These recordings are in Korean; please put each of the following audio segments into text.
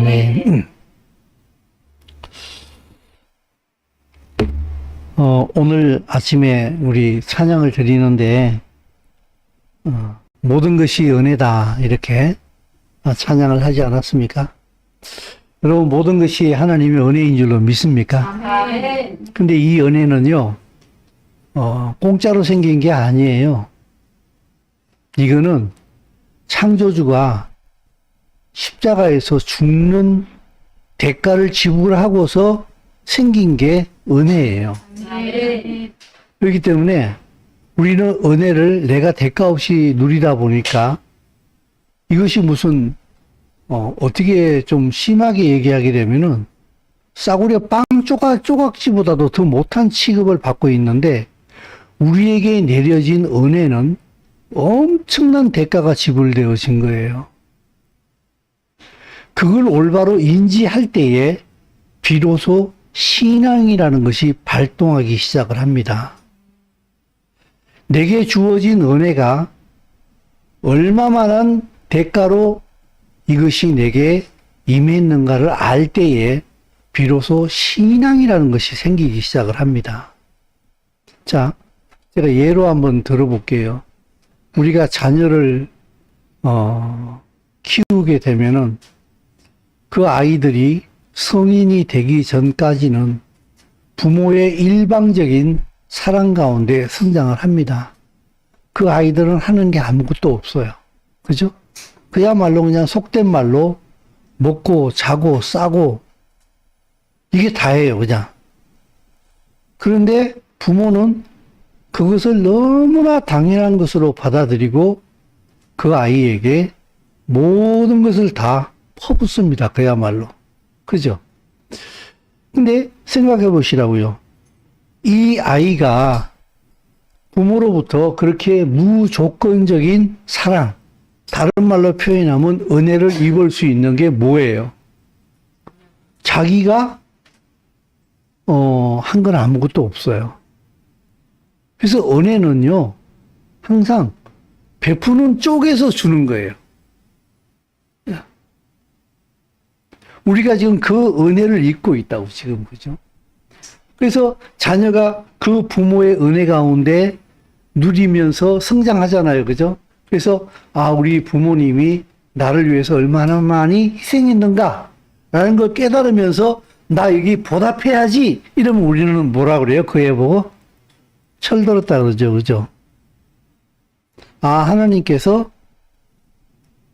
아멘. 오늘 아침에 우리 찬양을 드리는데, 모든 것이 은혜다, 이렇게 찬양을 하지 않았습니까? 여러분, 모든 것이 하나님의 은혜인 줄로 믿습니까? 아멘. 근데 이 은혜는요, 공짜로 생긴 게 아니에요. 이거는 창조주가 십자가에서 죽는 대가를 지불하고서 생긴 게 은혜예요. 아멘. 그렇기 때문에 우리는 은혜를 내가 대가 없이 누리다 보니까 이것이 무슨 어떻게 좀 심하게 얘기하게 되면은 싸구려 빵 조각지보다도 더 못한 취급을 받고 있는데, 우리에게 내려진 은혜는 엄청난 대가가 지불되어진 거예요. 그걸 올바로 인지할 때에 비로소 신앙이라는 것이 발동하기 시작을 합니다. 내게 주어진 은혜가 얼마만한 대가로 이것이 내게 임했는가를 알 때에 비로소 신앙이라는 것이 생기기 시작을 합니다. 자, 제가 예로 한번 들어볼게요. 우리가 자녀를 키우게 되면은 그 아이들이 성인이 되기 전까지는 부모의 일방적인 사랑 가운데 성장을 합니다. 그 아이들은 하는 게 아무것도 없어요. 그죠? 그야말로 그냥 속된 말로 먹고 자고 싸고 이게 다예요, 그냥. 그런데 부모는 그것을 너무나 당연한 것으로 받아들이고 그 아이에게 모든 것을 다 퍼붓습니다, 그야말로. 그죠? 근데 생각해 보시라고요. 이 아이가 부모로부터 그렇게 무조건적인 사랑, 다른 말로 표현하면 은혜를 입을 수 있는 게 뭐예요? 자기가 한 건 아무것도 없어요. 그래서 은혜는요, 항상 베푸는 쪽에서 주는 거예요. 우리가 지금 그 은혜를 잊고 있다고, 지금, 그죠? 그래서 자녀가 그 부모의 은혜 가운데 누리면서 성장하잖아요, 그죠? 그래서, 우리 부모님이 나를 위해서 얼마나 많이 희생했는가, 라는 걸 깨달으면서, 나 여기 보답해야지, 이러면 우리는 뭐라 그래요? 그 애 보고? 철들었다 그러죠, 그죠? 하나님께서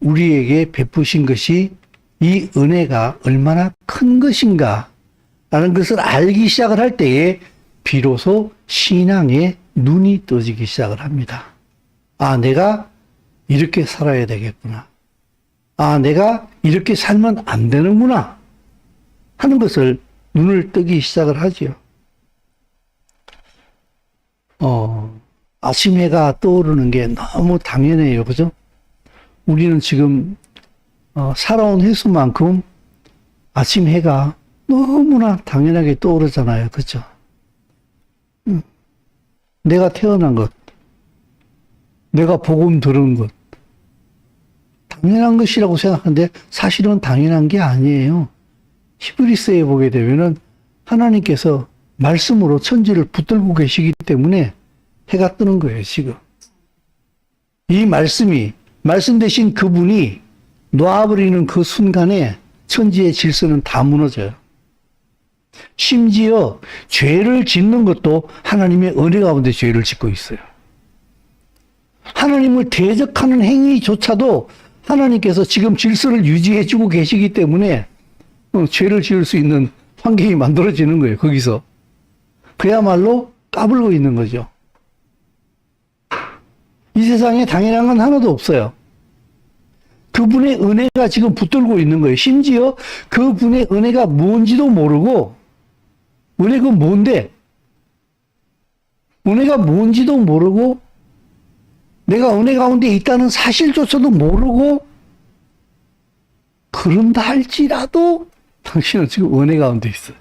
우리에게 베푸신 것이 이 은혜가 얼마나 큰 것인가 라는 것을 알기 시작을 할 때에 비로소 신앙의 눈이 떠지기 시작을 합니다. 내가 이렇게 살아야 되겠구나. 내가 이렇게 살면 안 되는구나 하는 것을 눈을 뜨기 시작을 하지요. 아침 해가 떠오르는 게 너무 당연해요. 그죠? 우리는 지금 살아온 횟수만큼 아침 해가 너무나 당연하게 떠오르잖아요. 그죠? 내가 태어난 것, 내가 복음 들은 것, 당연한 것이라고 생각하는데 사실은 당연한 게 아니에요. 히브리서에 보게 되면은 하나님께서 말씀으로 천지를 붙들고 계시기 때문에 해가 뜨는 거예요, 지금. 이 말씀 대신 그분이 놔버리는 그 순간에 천지의 질서는 다 무너져요. 심지어 죄를 짓는 것도 하나님의 은혜 가운데 죄를 짓고 있어요. 하나님을 대적하는 행위조차도 하나님께서 지금 질서를 유지해주고 계시기 때문에 죄를 지을 수 있는 환경이 만들어지는 거예요, 거기서. 그야말로 까불고 있는 거죠. 이 세상에 당연한 건 하나도 없어요. 그분의 은혜가 지금 붙들고 있는 거예요. 심지어 그분의 은혜가 뭔지도 모르고, 은혜가 뭔데? 은혜가 뭔지도 모르고, 내가 은혜 가운데 있다는 사실조차도 모르고, 그런다 할지라도 당신은 지금 은혜 가운데 있어요.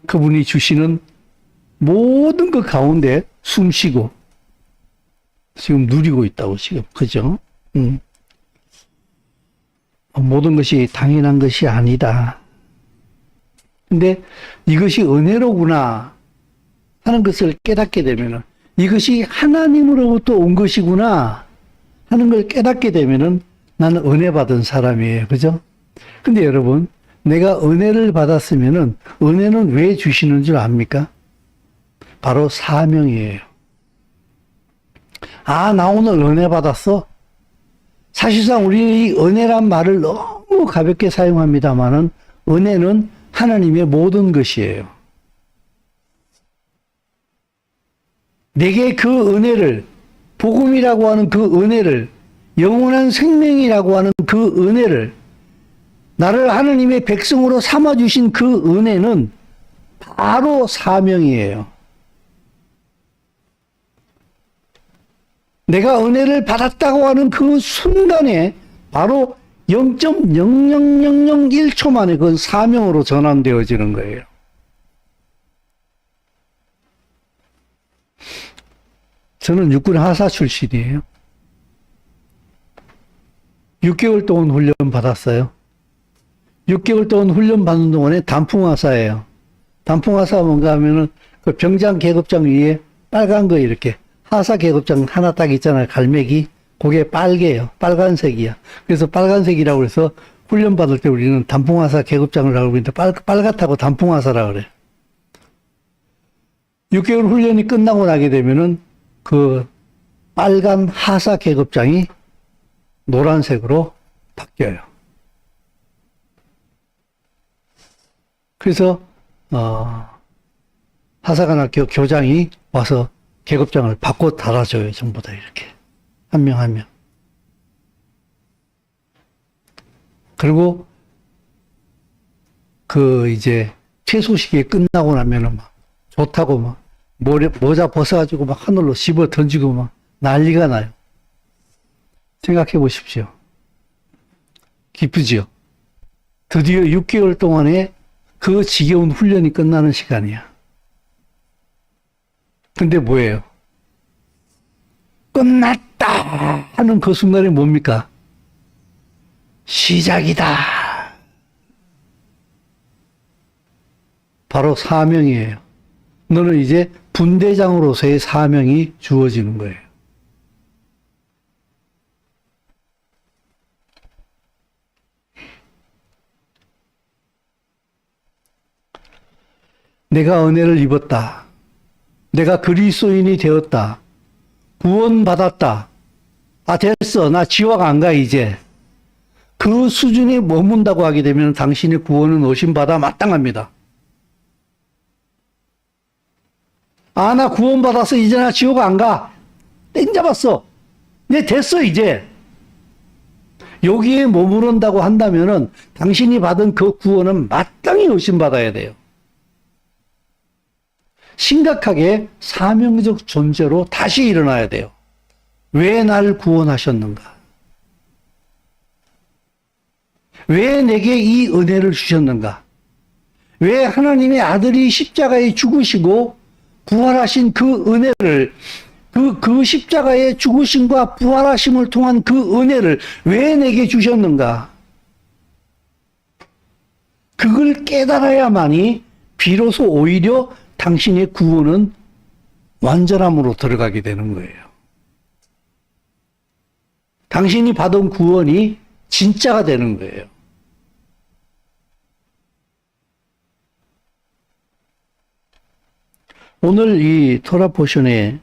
그분이 주시는 모든 것 가운데 숨 쉬고 지금 누리고 있다고, 지금. 그죠? 모든 것이 당연한 것이 아니다. 근데 이것이 은혜로구나 하는 것을 깨닫게 되면은, 이것이 하나님으로부터 온 것이구나 하는 걸 깨닫게 되면은 나는 은혜 받은 사람이에요. 그죠? 근데 여러분, 내가 은혜를 받았으면은 은혜는 왜 주시는 줄 압니까? 바로 사명이에요. 아, 나 오늘 은혜 받았어? 사실상 우리는 이 은혜란 말을 너무 가볍게 사용합니다만은 은혜는 하나님의 모든 것이에요. 내게 그 은혜를, 복음이라고 하는 그 은혜를, 영원한 생명이라고 하는 그 은혜를, 나를 하나님의 백성으로 삼아주신 그 은혜는 바로 사명이에요. 내가 은혜를 받았다고 하는 그 순간에 바로 0.00001초 만에 그 사명으로 전환되어지는 거예요. 저는 육군 하사 출신이에요. 6개월 동안 훈련 받았어요. 6개월 동안 훈련 받는 동안에 단풍하사예요. 단풍하사가 뭔가 하면은 그 병장 계급장 위에 빨간 거 이렇게 하사 계급장 하나 딱 있잖아요. 갈매기. 그게 빨개요. 빨간색이야. 그래서 빨간색이라고 해서 훈련 받을 때 우리는 단풍하사 계급장을 하고 있는데 빨갛다고 단풍하사라 그래. 6개월 훈련이 끝나고 나게 되면은 그 빨간 하사 계급장이 노란색으로 바뀌어요. 그래서 하사관학교 교장이 와서 계급장을 바꿔 달아줘요. 전부 다 이렇게 한 명 한 명. 그리고 그 이제 퇴소식이 끝나고 나면은 막 좋다고 막 모자 벗어가지고 막 하늘로 집어 던지고 막 난리가 나요. 생각해 보십시오. 기쁘지요? 드디어 6개월 동안에 그 지겨운 훈련이 끝나는 시간이야. 근데 뭐예요? 끝났다 하는 그 순간이 뭡니까? 시작이다. 바로 사명이에요. 너는 이제 분대장으로서의 사명이 주어지는 거예요. 내가 은혜를 입었다. 내가 그리스도인이 되었다. 구원받았다. 아, 됐어. 나 지옥 안 가, 이제. 그 수준에 머문다고 하게 되면 당신의 구원은 오심받아 마땅합니다. 아, 나 구원받았어. 이제 나 지옥 안 가. 땡 잡았어. 네, 됐어, 이제. 여기에 머무른다고 한다면은 당신이 받은 그 구원은 마땅히 의심받아야 돼요. 심각하게 사명적 존재로 다시 일어나야 돼요. 왜 나를 구원하셨는가? 왜 내게 이 은혜를 주셨는가? 왜 하나님의 아들이 십자가에 죽으시고 부활하신 그 은혜를, 그 십자가의 죽으심과 부활하심을 통한 그 은혜를 왜 내게 주셨는가? 그걸 깨달아야만이 비로소 오히려 당신의 구원은 완전함으로 들어가게 되는 거예요. 당신이 받은 구원이 진짜가 되는 거예요. 오늘 이 토라 포션의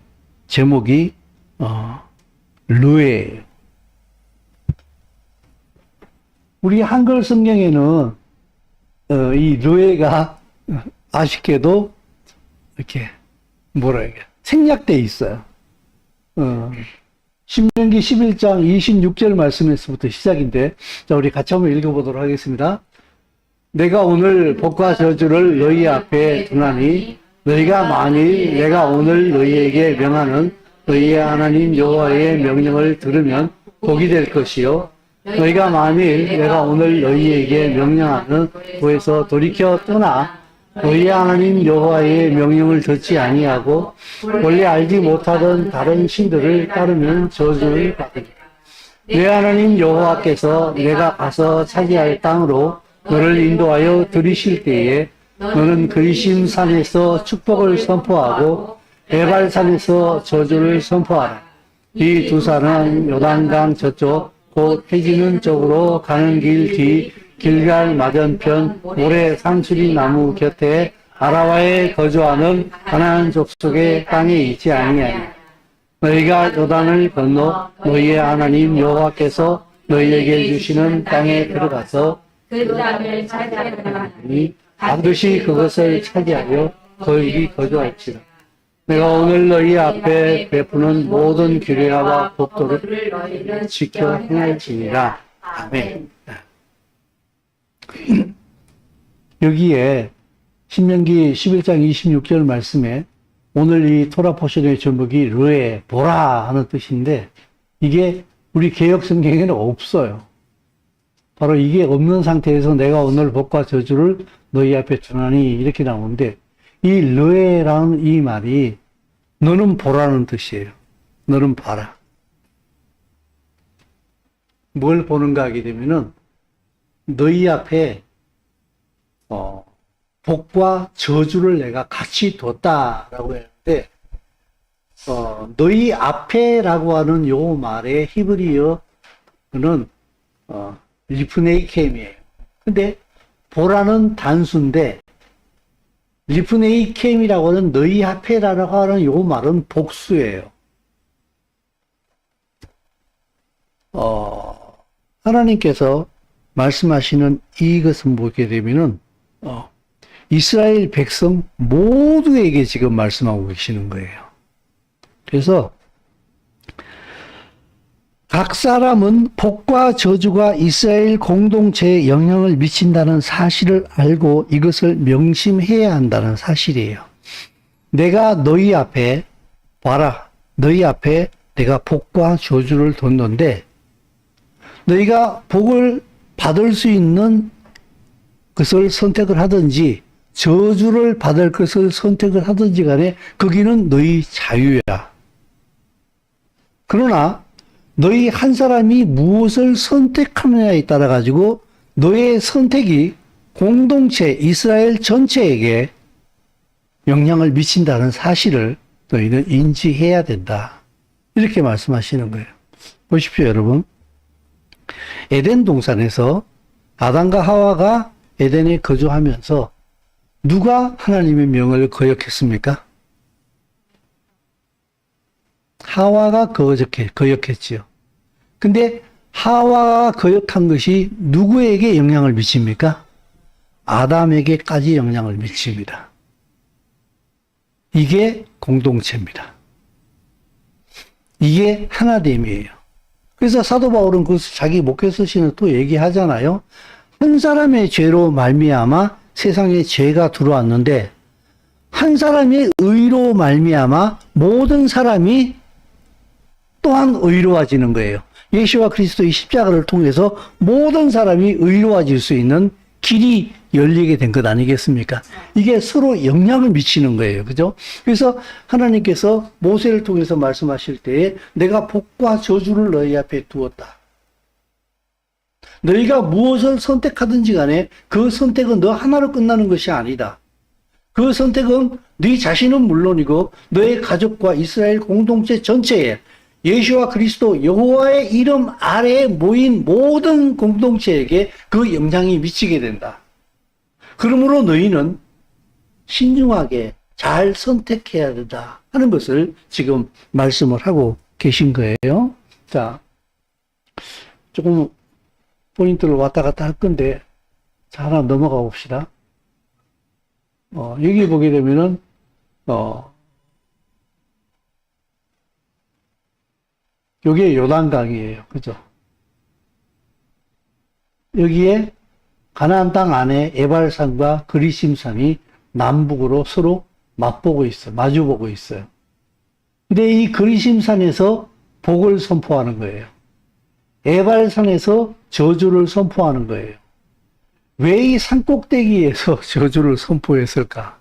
제목이 르에예요. 우리 한글 성경에는 이 르에가 아쉽게도 이렇게 뭐라 해야 생략되어 있어요. 신명기 11장 26절 말씀에서부터 시작인데, 자, 우리 같이 한번 읽어보도록 하겠습니다. 내가 오늘 복과 저주를 너희 앞에 두나니 너희가 만일 내가 오늘 너희에게 명하는 너희의 하나님 여호와의 명령을 들으면 복이 될 것이요, 너희가 만일 내가 오늘 너희에게 명령하는 도에서 돌이켜 떠나 너희 하나님 여호와의 명령을 듣지 아니하고 원래 알지 못하던 다른 신들을 따르면 저주를 받으리라. 내 하나님 여호와께서 내가 가서 차지할 땅으로 너를 인도하여 들이실 때에 너는 그리심 산에서 축복을 선포하고 에발산에서 저주를 선포하라. 이 두 산은 요단강 저쪽 곧 해지는 쪽으로 가는 길 뒤 길갈 맞은편 모래 상수리 나무 곁에 아라와에 거주하는 가나안 족속의 땅에 있지 아니하니 너희가 요단을 건너 너희의 하나님 여호와께서 너희에게 주시는 땅에 들어가서 그 땅을 차지하리니 반드시 그것을 차지하여 거기 거주할지라. 내가 오늘 너희 앞에 베푸는 모든 규례와 법도를 너희는 지켜 행할지니라. 아멘. 여기에 신명기 11장 26절 말씀에 오늘 이 토라 포션의 제목이 르에 보라 하는 뜻인데 이게 우리 개역 성경에는 없어요. 바로 이게 없는 상태에서 내가 오늘 복과 저주를 너희 앞에 전하니 이렇게 나오는데 이 르에라는 이 말이 너는 보라는 뜻이에요. 너는 봐라. 뭘 보는가 하게 되면은 너희 앞에 복과 저주를 내가 같이 뒀다라고 했는데 너희 앞에라고 하는 요 말의 히브리어는 리프네이켐이에요. 근데 보라는 단수인데 리프네이켐이라고 하는 너희 앞에라고 하는 요 말은 복수예요. 하나님께서 말씀하시는 이것은 보게 되면은 이스라엘 백성 모두에게 지금 말씀하고 계시는 거예요. 그래서 각 사람은 복과 저주가 이스라엘 공동체에 영향을 미친다는 사실을 알고 이것을 명심해야 한다는 사실이에요. 내가 너희 앞에 봐라. 너희 앞에 내가 복과 저주를 뒀는데 너희가 복을 받을 수 있는 것을 선택을 하든지 저주를 받을 것을 선택을 하든지 간에 거기는 너희 자유야. 그러나 너희 한 사람이 무엇을 선택하느냐에 따라 가지고 너의 선택이 공동체 이스라엘 전체에게 영향을 미친다는 사실을 너희는 인지해야 된다. 이렇게 말씀하시는 거예요. 보십시오, 여러분. 에덴 동산에서 아담과 하와가 에덴에 거주하면서 누가 하나님의 명을 거역했습니까? 하와가 거역했지요. 근데 하와가 거역한 것이 누구에게 영향을 미칩니까? 아담에게까지 영향을 미칩니다. 이게 공동체입니다. 이게 하나됨이에요. 그래서 사도 바울은 그 자기 목회서 시는 또 얘기하잖아요. 한 사람의 죄로 말미암아 세상에 죄가 들어왔는데 한 사람의 의로 말미암아 모든 사람이 또한 의로워지는 거예요. 예수와 그리스도의 십자가를 통해서 모든 사람이 의로워질 수 있는 길이 열리게 된 것 아니겠습니까? 이게 서로 영향을 미치는 거예요. 그죠? 그래서 하나님께서 모세를 통해서 말씀하실 때에 내가 복과 저주를 너희 앞에 두었다. 너희가 무엇을 선택하든지 간에 그 선택은 너 하나로 끝나는 것이 아니다. 그 선택은 네 자신은 물론이고 너의 가족과 이스라엘 공동체 전체에 예수와 그리스도 여호와의 이름 아래에 모인 모든 공동체에게 그 영향이 미치게 된다. 그러므로 너희는 신중하게 잘 선택해야 된다 하는 것을 지금 말씀을 하고 계신 거예요. 자, 조금 포인트를 왔다 갔다 할 건데 자, 하나 넘어가 봅시다. 여기 보게 되면은 요게 요단강이에요. 그죠? 여기에 가나안 땅 안에 에발산과 그리심산이 남북으로 서로 맞보고 있어요. 마주보고 있어요. 근데 이 그리심산에서 복을 선포하는 거예요. 에발산에서 저주를 선포하는 거예요. 왜 이 산꼭대기에서 저주를 선포했을까?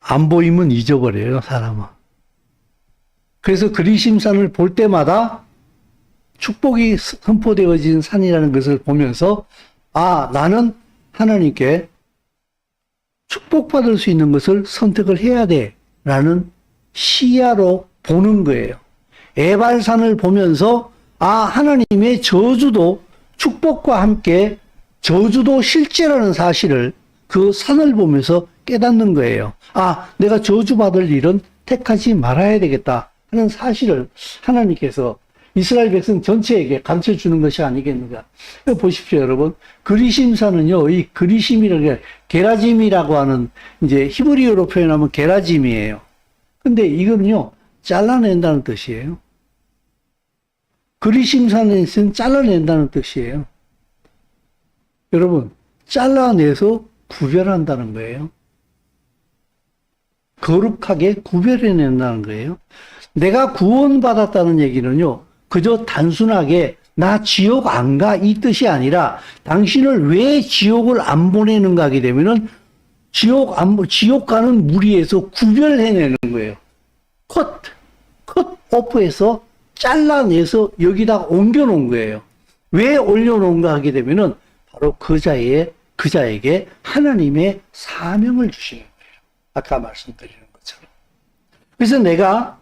안 보이면 잊어버려요, 사람은. 그래서 그리심산을 볼 때마다 축복이 선포되어진 산이라는 것을 보면서 아, 나는 하나님께 축복받을 수 있는 것을 선택을 해야 돼 라는 시야로 보는 거예요. 에발산을 보면서 아, 하나님의 저주도 축복과 함께 저주도 실제라는 사실을 그 산을 보면서 깨닫는 거예요. 아, 내가 저주받을 일은 택하지 말아야 되겠다 하는 사실을 하나님께서 이스라엘 백성 전체에게 가르쳐 주는 것이 아니겠는가. 보십시오, 여러분. 그리심산은요, 이 그리심이라는 게 게라짐이라고 하는 이제 히브리어로 표현하면 게라짐이에요. 근데 이거는요, 잘라낸다는 뜻이에요. 그리심산에서는 잘라낸다는 뜻이에요. 여러분, 잘라내서 구별한다는 거예요. 거룩하게 구별해낸다는 거예요. 내가 구원받았다는 얘기는요, 그저 단순하게 나 지옥 안 가 이 뜻이 아니라 당신을 왜 지옥을 안 보내는가 하게 되면은 지옥 가는 무리에서 구별해내는 거예요. 컷 오프해서 잘라내서 여기다 옮겨놓은 거예요. 왜 올려놓은가 하게 되면은 바로 그 자에게 하나님의 사명을 주시는 거예요. 아까 말씀드리는 것처럼. 그래서 내가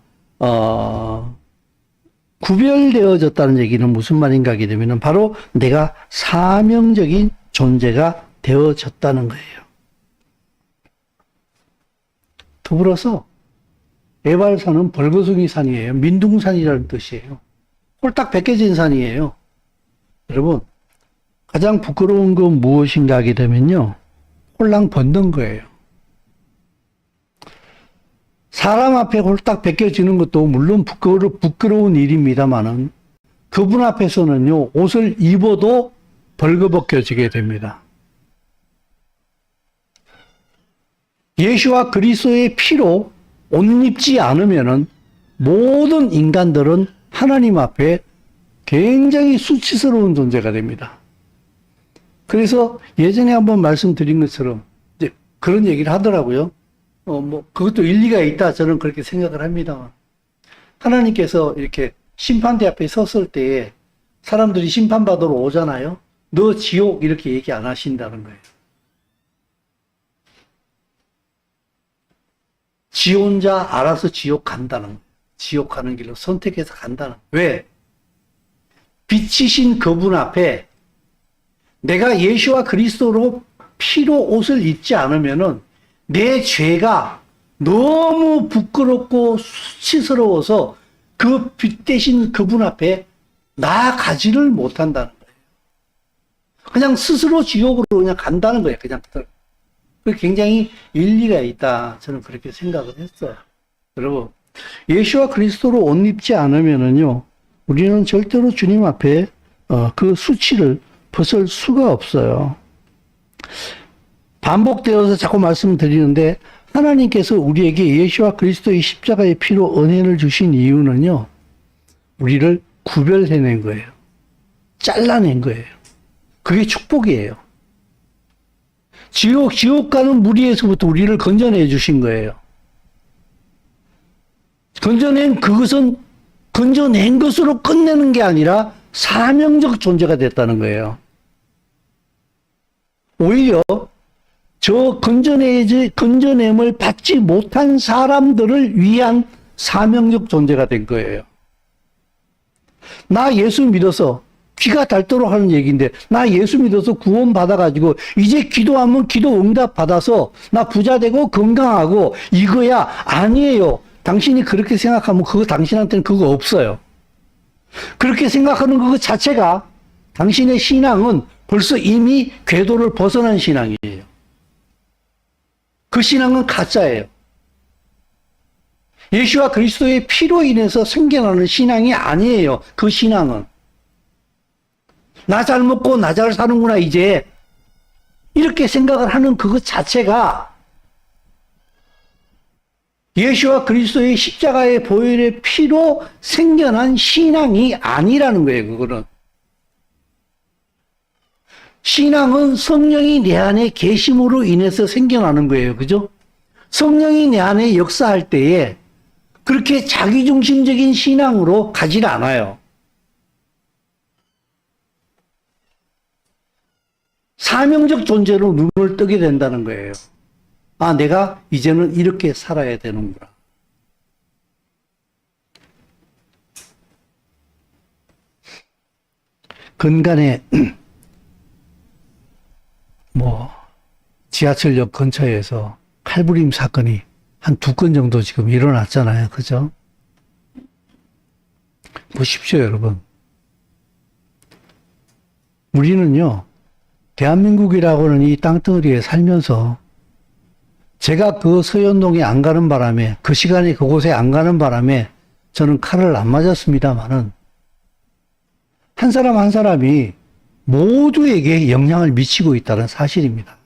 구별되어졌다는 얘기는 무슨 말인가 하게 되면 바로 내가 사명적인 존재가 되어졌다는 거예요. 더불어서 에발산은 벌거숭이 산이에요. 민둥산이라는 뜻이에요. 홀딱 벗겨진 산이에요. 여러분, 가장 부끄러운 건 무엇인가 하게 되면요, 홀랑 벗는 거예요. 사람 앞에 홀딱 벗겨지는 것도 물론 부끄러운 일입니다만은 그분 앞에서는요, 옷을 입어도 벌거벗겨지게 됩니다. 예수와 그리스도의 피로 옷 입지 않으면은 모든 인간들은 하나님 앞에 굉장히 수치스러운 존재가 됩니다. 그래서 예전에 한번 말씀드린 것처럼 이제 그런 얘기를 하더라고요. 그것도 일리가 있다. 저는 그렇게 생각을 합니다. 하나님께서 이렇게 심판대 앞에 섰을 때에 사람들이 심판받으러 오잖아요. 너 지옥 이렇게 얘기 안 하신다는 거예요. 지 혼자 알아서 지옥 가는 길로 선택해서 간다는. 왜? 빛이신 그분 앞에 내가 예수와 그리스도로 피로 옷을 입지 않으면은 내 죄가 너무 부끄럽고 수치스러워서 그 빛 대신 그분 앞에 나아가지를 못한다는 거예요. 그냥 스스로 지옥으로 그냥 간다는 거예요. 그냥. 굉장히 일리가 있다. 저는 그렇게 생각을 했어요. 여러분, 예수와 그리스도로 옷 입지 않으면은요, 우리는 절대로 주님 앞에 그 수치를 벗을 수가 없어요. 반복되어서 자꾸 말씀드리는데 하나님께서 우리에게 예수와 그리스도의 십자가의 피로 은혜를 주신 이유는요, 우리를 구별해낸 거예요. 잘라낸 거예요. 그게 축복이에요. 지옥 가는 무리에서부터 우리를 건져내 주신 거예요. 건져낸 것으로 끝내는 게 아니라 사명적 존재가 됐다는 거예요. 오히려 저 건져냄을 받지 못한 사람들을 위한 사명적 존재가 된 거예요. 나 예수 믿어서 귀가 닳도록 하는 얘기인데 나 예수 믿어서 구원 받아가지고 이제 기도하면 기도 응답 받아서 나 부자 되고 건강하고 이거야. 아니에요. 당신이 그렇게 생각하면 당신한테는 그거 없어요. 그렇게 생각하는 그거 자체가 당신의 신앙은 벌써 이미 궤도를 벗어난 신앙이에요. 그 신앙은 가짜예요. 예수와 그리스도의 피로 인해서 생겨나는 신앙이 아니에요. 그 신앙은. 나 잘 먹고 나 잘 사는구나 이제 이렇게 생각을 하는 그것 자체가 예수와 그리스도의 십자가의 보혈의 피로 생겨난 신앙이 아니라는 거예요. 그거는. 신앙은 성령이 내 안에 계심으로 인해서 생겨나는 거예요. 그죠? 성령이 내 안에 역사할 때에 그렇게 자기중심적인 신앙으로 가질 않아요. 사명적 존재로 눈을 뜨게 된다는 거예요. 아, 내가 이제는 이렇게 살아야 되는구나. 근간에 지하철역 근처에서 칼부림 사건이 한 2건 정도 지금 일어났잖아요. 그죠? 보십시오, 여러분. 우리는요, 대한민국이라고는 이 땅덩어리에 살면서 제가 그 서현동에 안 가는 바람에, 그 시간에 그곳에 안 가는 바람에 저는 칼을 안 맞았습니다만은 한 사람 한 사람이 모두에게 영향을 미치고 있다는 사실입니다.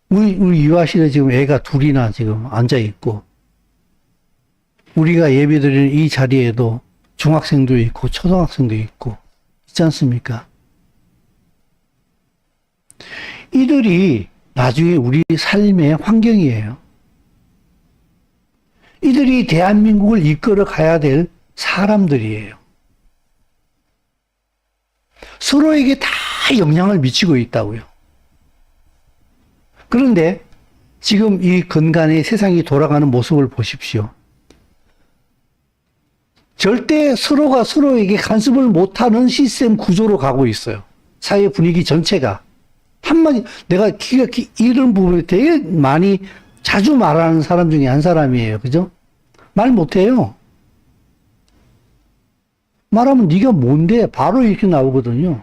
우리 유아실에 지금 애가 둘이나 지금 앉아있고, 우리가 예배드리는 이 자리에도 중학생도 있고, 초등학생도 있고, 있지 않습니까? 이들이 나중에 우리 삶의 환경이에요. 이들이 대한민국을 이끌어 가야 될 사람들이에요. 서로에게 다 영향을 미치고 있다고요. 그런데 지금 이 근간의 세상이 돌아가는 모습을 보십시오. 절대 서로가 서로에게 간섭을 못하는 시스템 구조로 가고 있어요. 사회 분위기 전체가. 한마디, 내가 이런 부분에 되게 많이 자주 말하는 사람 중에 한 사람이에요. 그죠? 말 못해요. 말하면 네가 뭔데? 바로 이렇게 나오거든요.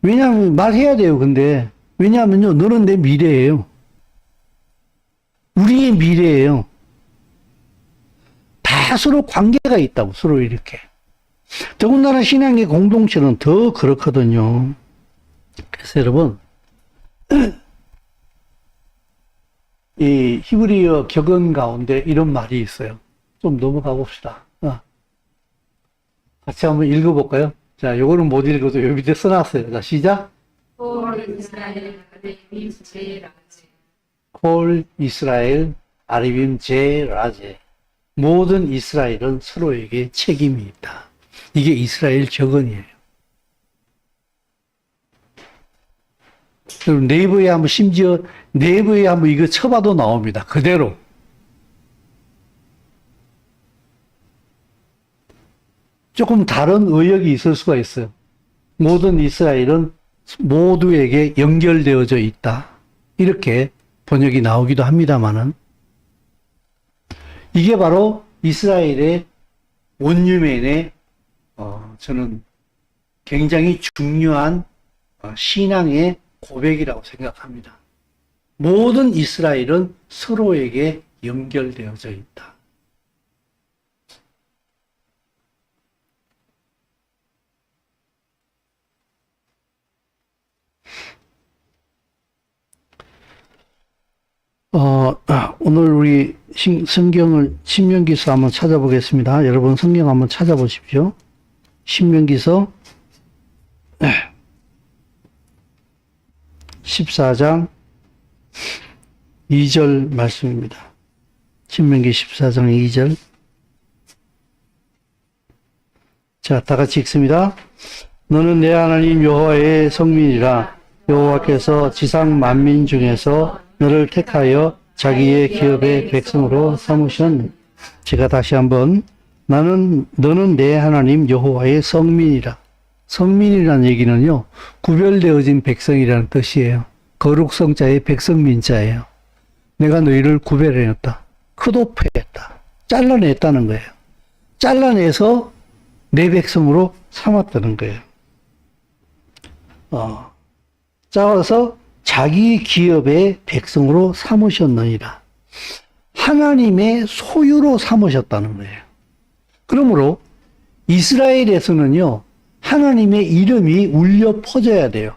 왜냐하면 말해야 돼요. 근데 왜냐하면요, 너는 내 미래예요. 우리의 미래예요. 다 서로 관계가 있다고, 서로 이렇게. 더군다나 신앙의 공동체는 더 그렇거든요. 그래서 여러분, 이 히브리어 격언 가운데 이런 말이 있어요. 좀 넘어가 봅시다. 같이 한번 읽어볼까요? 자, 요거는 못 읽어도 여기 밑에 써놨어요. 자, 시작. 올 이스라엘 아레빔 제라제. 콜 이스라엘 아리빔 제 라제. 모든 이스라엘은 서로에게 책임이 있다. 이게 이스라엘 격언이에요. 여러분 네이버에 한번 심지어 네이버에 한번 이거 쳐봐도 나옵니다. 그대로. 조금 다른 의역이 있을 수가 있어요. 모든 이스라엘은 모두에게 연결되어져 있다. 이렇게 번역이 나오기도 합니다만은 이게 바로 이스라엘의 원유맨의 저는 굉장히 중요한 신앙의 고백이라고 생각합니다. 모든 이스라엘은 서로에게 연결되어져 있다. 오늘 우리 성경을 신명기서 한번 찾아보겠습니다. 여러분 성경 한번 찾아보십시오. 신명기서 14장 2절 말씀입니다. 신명기 14장 2절. 자, 다 같이 읽습니다. 너는 내 하나님 여호와의 성민이라. 여호와께서 지상 만민 중에서 너를 택하여 자기의 기업의 백성으로 삼으셨네. 제가 다시 한번 너는 내 하나님 여호와의 성민이라. 성민이라는 얘기는요, 구별되어진 백성이라는 뜻이에요. 거룩성자의 백성민자예요. 내가 너희를 구별해냈다. 컷오프했다. 잘라냈다는 거예요. 잘라내서 내 백성으로 삼았다는 거예요. 짜서 자기 기업의 백성으로 삼으셨느니라. 하나님의 소유로 삼으셨다는 거예요. 그러므로 이스라엘에서는요, 하나님의 이름이 울려 퍼져야 돼요.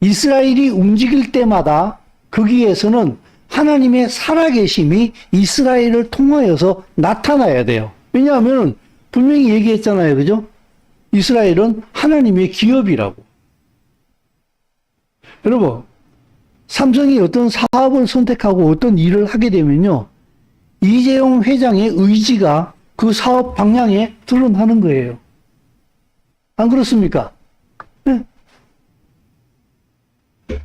이스라엘이 움직일 때마다 거기에서는 하나님의 살아계심이 이스라엘을 통하여서 나타나야 돼요. 왜냐하면 분명히 얘기했잖아요. 그죠? 이스라엘은 하나님의 기업이라고. 여러분, 삼성이 어떤 사업을 선택하고 어떤 일을 하게 되면요, 이재용 회장의 의지가 그 사업 방향에 드러나는 거예요. 안 그렇습니까? 네.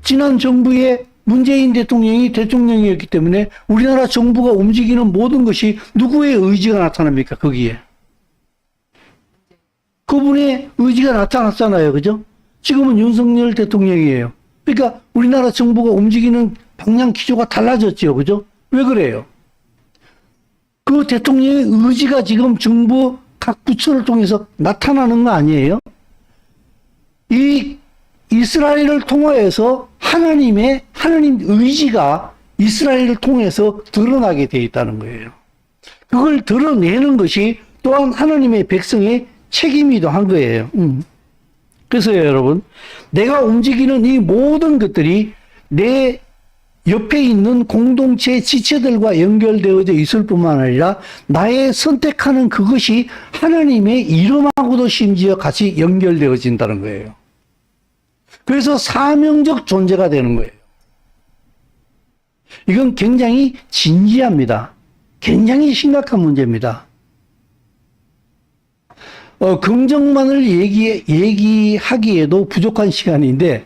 지난 정부의 문재인 대통령이 대통령이었기 때문에 우리나라 정부가 움직이는 모든 것이 누구의 의지가 나타납니까? 거기에. 그분의 의지가 나타났잖아요. 그죠? 지금은 윤석열 대통령이에요. 그러니까 우리나라 정부가 움직이는 방향 기조가 달라졌죠. 그죠? 왜 그래요? 그 대통령의 의지가 지금 정부 각 부처를 통해서 나타나는 거 아니에요? 이 이스라엘을 통하여서 하나님 의지가 이스라엘을 통해서 드러나게 돼 있다는 거예요. 그걸 드러내는 것이 또한 하나님의 백성의 책임이기도 한 거예요. 그래서요, 여러분, 내가 움직이는 이 모든 것들이 내 옆에 있는 공동체 지체들과 연결되어져 있을 뿐만 아니라 나의 선택하는 그것이 하나님의 이름하고도 심지어 같이 연결되어진다는 거예요. 그래서 사명적 존재가 되는 거예요. 이건 굉장히 진지합니다. 굉장히 심각한 문제입니다. 긍정만을 얘기하기에도 부족한 시간인데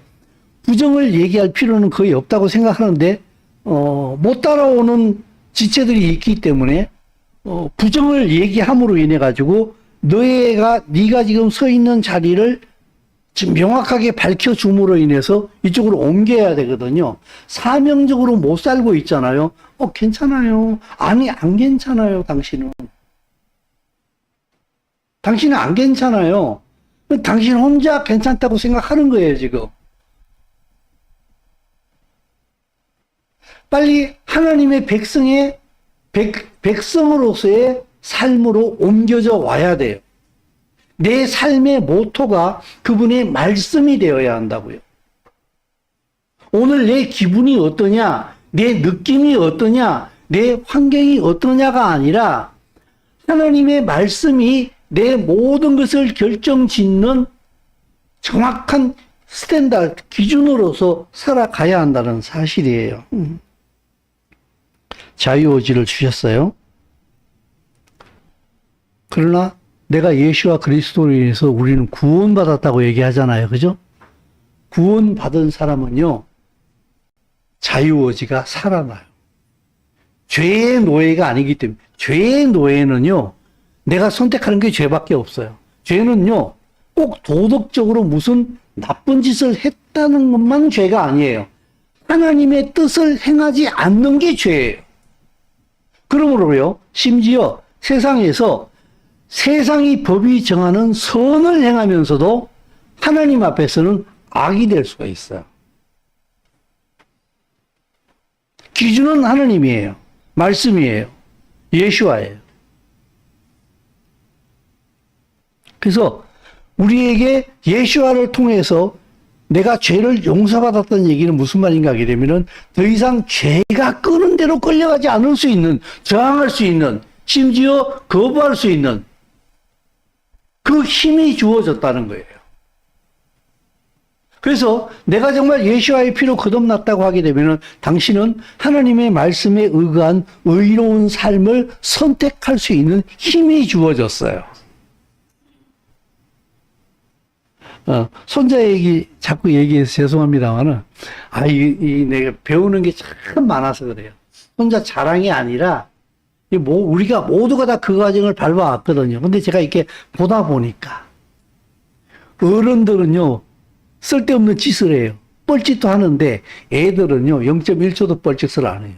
부정을 얘기할 필요는 거의 없다고 생각하는데 못 따라오는 지체들이 있기 때문에 부정을 얘기함으로 인해 가지고 네가 지금 서 있는 자리를 지금 명확하게 밝혀줌으로 인해서 이쪽으로 옮겨야 되거든요. 사명적으로 못 살고 있잖아요. 괜찮아요. 아니, 안 괜찮아요, 당신은. 당신은 안 괜찮아요. 당신 혼자 괜찮다고 생각하는 거예요, 지금. 빨리 하나님의 백성으로서의 삶으로 옮겨져 와야 돼요. 내 삶의 모토가 그분의 말씀이 되어야 한다고요. 오늘 내 기분이 어떠냐, 내 느낌이 어떠냐, 내 환경이 어떠냐가 아니라 하나님의 말씀이 내 모든 것을 결정짓는 정확한 스탠다드, 기준으로서 살아가야 한다는 사실이에요. 자유의지를 주셨어요. 그러나 내가 예수와 그리스도로 인해서 우리는 구원받았다고 얘기하잖아요. 그죠? 구원받은 사람은요, 자유의지가 살아나요. 죄의 노예가 아니기 때문에. 죄의 노예는요, 내가 선택하는 게 죄밖에 없어요. 죄는요, 꼭 도덕적으로 무슨 나쁜 짓을 했다는 것만 죄가 아니에요. 하나님의 뜻을 행하지 않는 게 죄예요. 그러므로요, 심지어 세상에서 세상이 법이 정하는 선을 행하면서도 하나님 앞에서는 악이 될 수가 있어요. 기준은 하나님이에요. 말씀이에요. 예수와예요. 그래서 우리에게 예수와를 통해서 내가 죄를 용서받았다는 얘기는 무슨 말인가 하게 되면은 더 이상 죄가 끄는 대로 끌려가지 않을 수 있는, 저항할 수 있는, 심지어 거부할 수 있는 그 힘이 주어졌다는 거예요. 그래서 내가 정말 예수와의 피로 거듭났다고 하게 되면은 당신은 하나님의 말씀에 의거한 의로운 삶을 선택할 수 있는 힘이 주어졌어요. 손자 얘기 자꾸 얘기해서 죄송합니다만은, 내가 배우는 게 참 많아서 그래요. 손자 자랑이 아니라, 우리가 모두가 다 그 과정을 밟아왔거든요. 근데 제가 이렇게 보다 보니까, 어른들은요, 쓸데없는 짓을 해요. 뻘짓도 하는데, 애들은요, 0.1초도 뻘짓을 안 해요.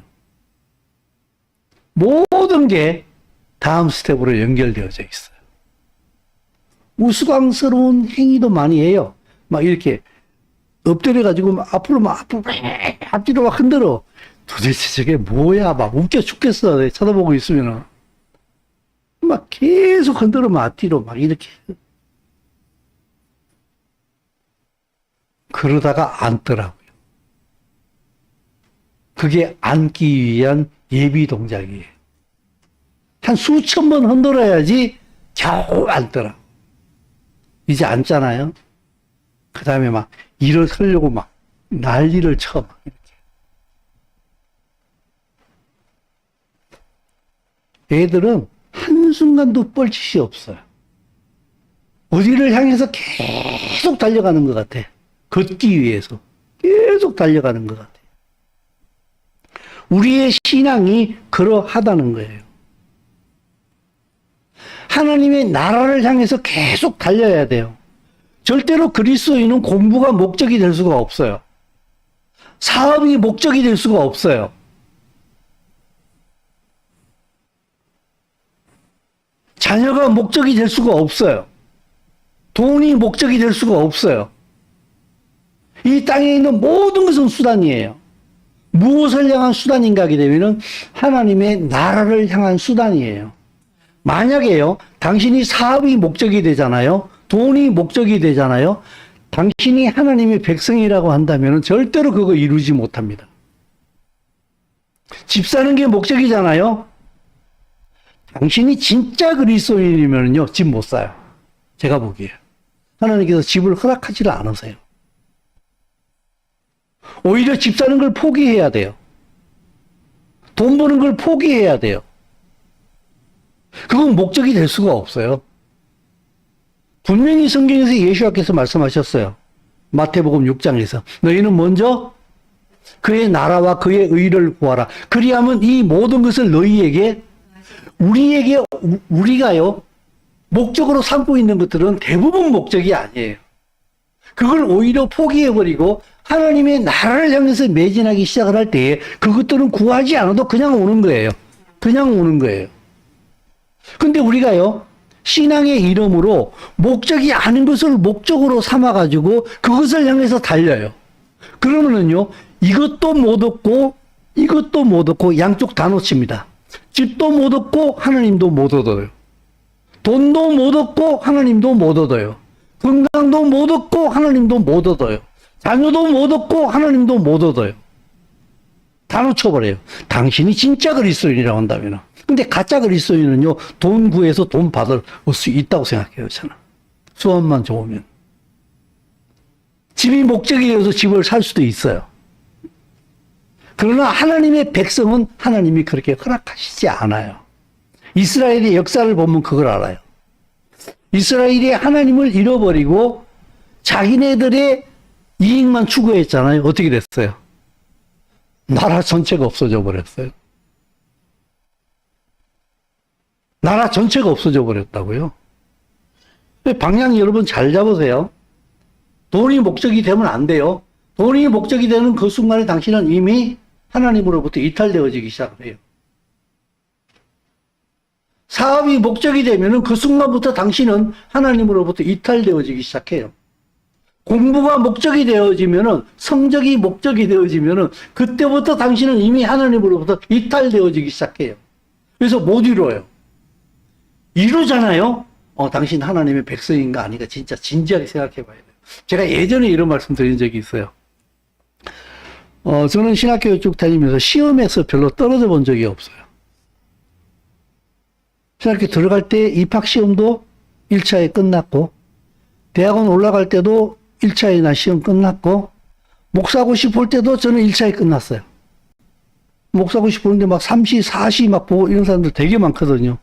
모든 게 다음 스텝으로 연결되어져 있어요. 우스꽝스러운 행위도 많이 해요. 막 이렇게 엎드려가지고 막 앞으로 앞뒤로 막 흔들어. 도대체 저게 뭐야? 막 웃겨 죽겠어. 쳐다보고 있으면은. 막 계속 흔들어 막 앞뒤로 막 이렇게. 그러다가 앉더라고요. 그게 앉기 위한 예비 동작이에요. 한 수천 번 흔들어야지 겨우 앉더라고요. 이제 앉잖아요. 그 다음에 막 일어서려고 막 난리를 쳐. 막 이렇게. 애들은 한순간도 뻘짓이 없어요. 어디를 향해서 계속 달려가는 것 같아. 걷기 위해서. 계속 달려가는 것 같아. 우리의 신앙이 그러하다는 거예요. 하나님의 나라를 향해서 계속 달려야 돼요. 절대로 그리스도인은 공부가 목적이 될 수가 없어요. 사업이 목적이 될 수가 없어요. 자녀가 목적이 될 수가 없어요. 돈이 목적이 될 수가 없어요. 이 땅에 있는 모든 것은 수단이에요. 무엇을 향한 수단인가 하게 되면 하나님의 나라를 향한 수단이에요. 만약에요, 당신이 사업이 목적이 되잖아요. 돈이 목적이 되잖아요. 당신이 하나님의 백성이라고 한다면 절대로 그거 이루지 못합니다. 집 사는 게 목적이잖아요. 당신이 진짜 그리스도인이면요, 집 못 사요. 제가 보기에. 하나님께서 집을 허락하지를 않으세요. 오히려 집 사는 걸 포기해야 돼요. 돈 버는 걸 포기해야 돼요. 그건 목적이 될 수가 없어요. 분명히 성경에서 예수께서 말씀하셨어요. 마태복음 6장에서 너희는 먼저 그의 나라와 그의 의를 구하라. 그리하면 이 모든 것을 너희에게 우리가요 목적으로 삼고 있는 것들은 대부분 목적이 아니에요. 그걸 오히려 포기해버리고 하나님의 나라를 향해서 매진하기 시작을 할 때에 그것들은 구하지 않아도 그냥 오는 거예요. 그냥 오는 거예요. 근데 우리가요, 신앙의 이름으로 목적이 아닌 것을 목적으로 삼아가지고 그것을 향해서 달려요. 그러면은요, 이것도 못 얻고 이것도 못 얻고 양쪽 다 놓칩니다. 집도 못 얻고 하나님도 못 얻어요. 돈도 못 얻고 하나님도 못 얻어요. 건강도 못 얻고 하나님도 못 얻어요. 자녀도 못 얻고 하나님도 못 얻어요. 다 놓쳐버려요. 당신이 진짜 그리스도인이라고 한다면. 근데 가짜 그리스도인은요, 돈 구해서 돈 받을 수 있다고 생각해요, 저는. 수업만 좋으면. 집이 목적이 되어서 집을 살 수도 있어요. 그러나 하나님의 백성은 하나님이 그렇게 허락하시지 않아요. 이스라엘의 역사를 보면 그걸 알아요. 이스라엘이 하나님을 잃어버리고 자기네들의 이익만 추구했잖아요. 어떻게 됐어요? 나라 전체가 없어져 버렸어요. 나라 전체가 없어져 버렸다고요. 방향 여러분 잘 잡으세요. 돈이 목적이 되면 안 돼요. 돈이 목적이 되는 그 순간에 당신은 이미 하나님으로부터 이탈되어지기 시작을 해요. 사업이 목적이 되면 그 순간부터 당신은 하나님으로부터 이탈되어지기 시작해요. 공부가 목적이 되어지면은, 성적이 목적이 되어지면은, 그때부터 당신은 이미 하나님으로부터 이탈되어지기 시작해요. 그래서 못 이뤄요. 이루잖아요? 당신 하나님의 백성인가 아닌가 진짜 진지하게 생각해 봐야 돼요. 제가 예전에 이런 말씀 드린 적이 있어요. 저는 신학교 쭉 다니면서 시험에서 별로 떨어져 본 적이 없어요. 신학교 들어갈 때 입학시험도 1차에 끝났고, 대학원 올라갈 때도 1차에 나 시험 끝났고, 목사고시 볼 때도 저는 1차에 끝났어요. 목사고시 보는데 막 3시, 4시 막 보고 이런 사람들 되게 많거든요.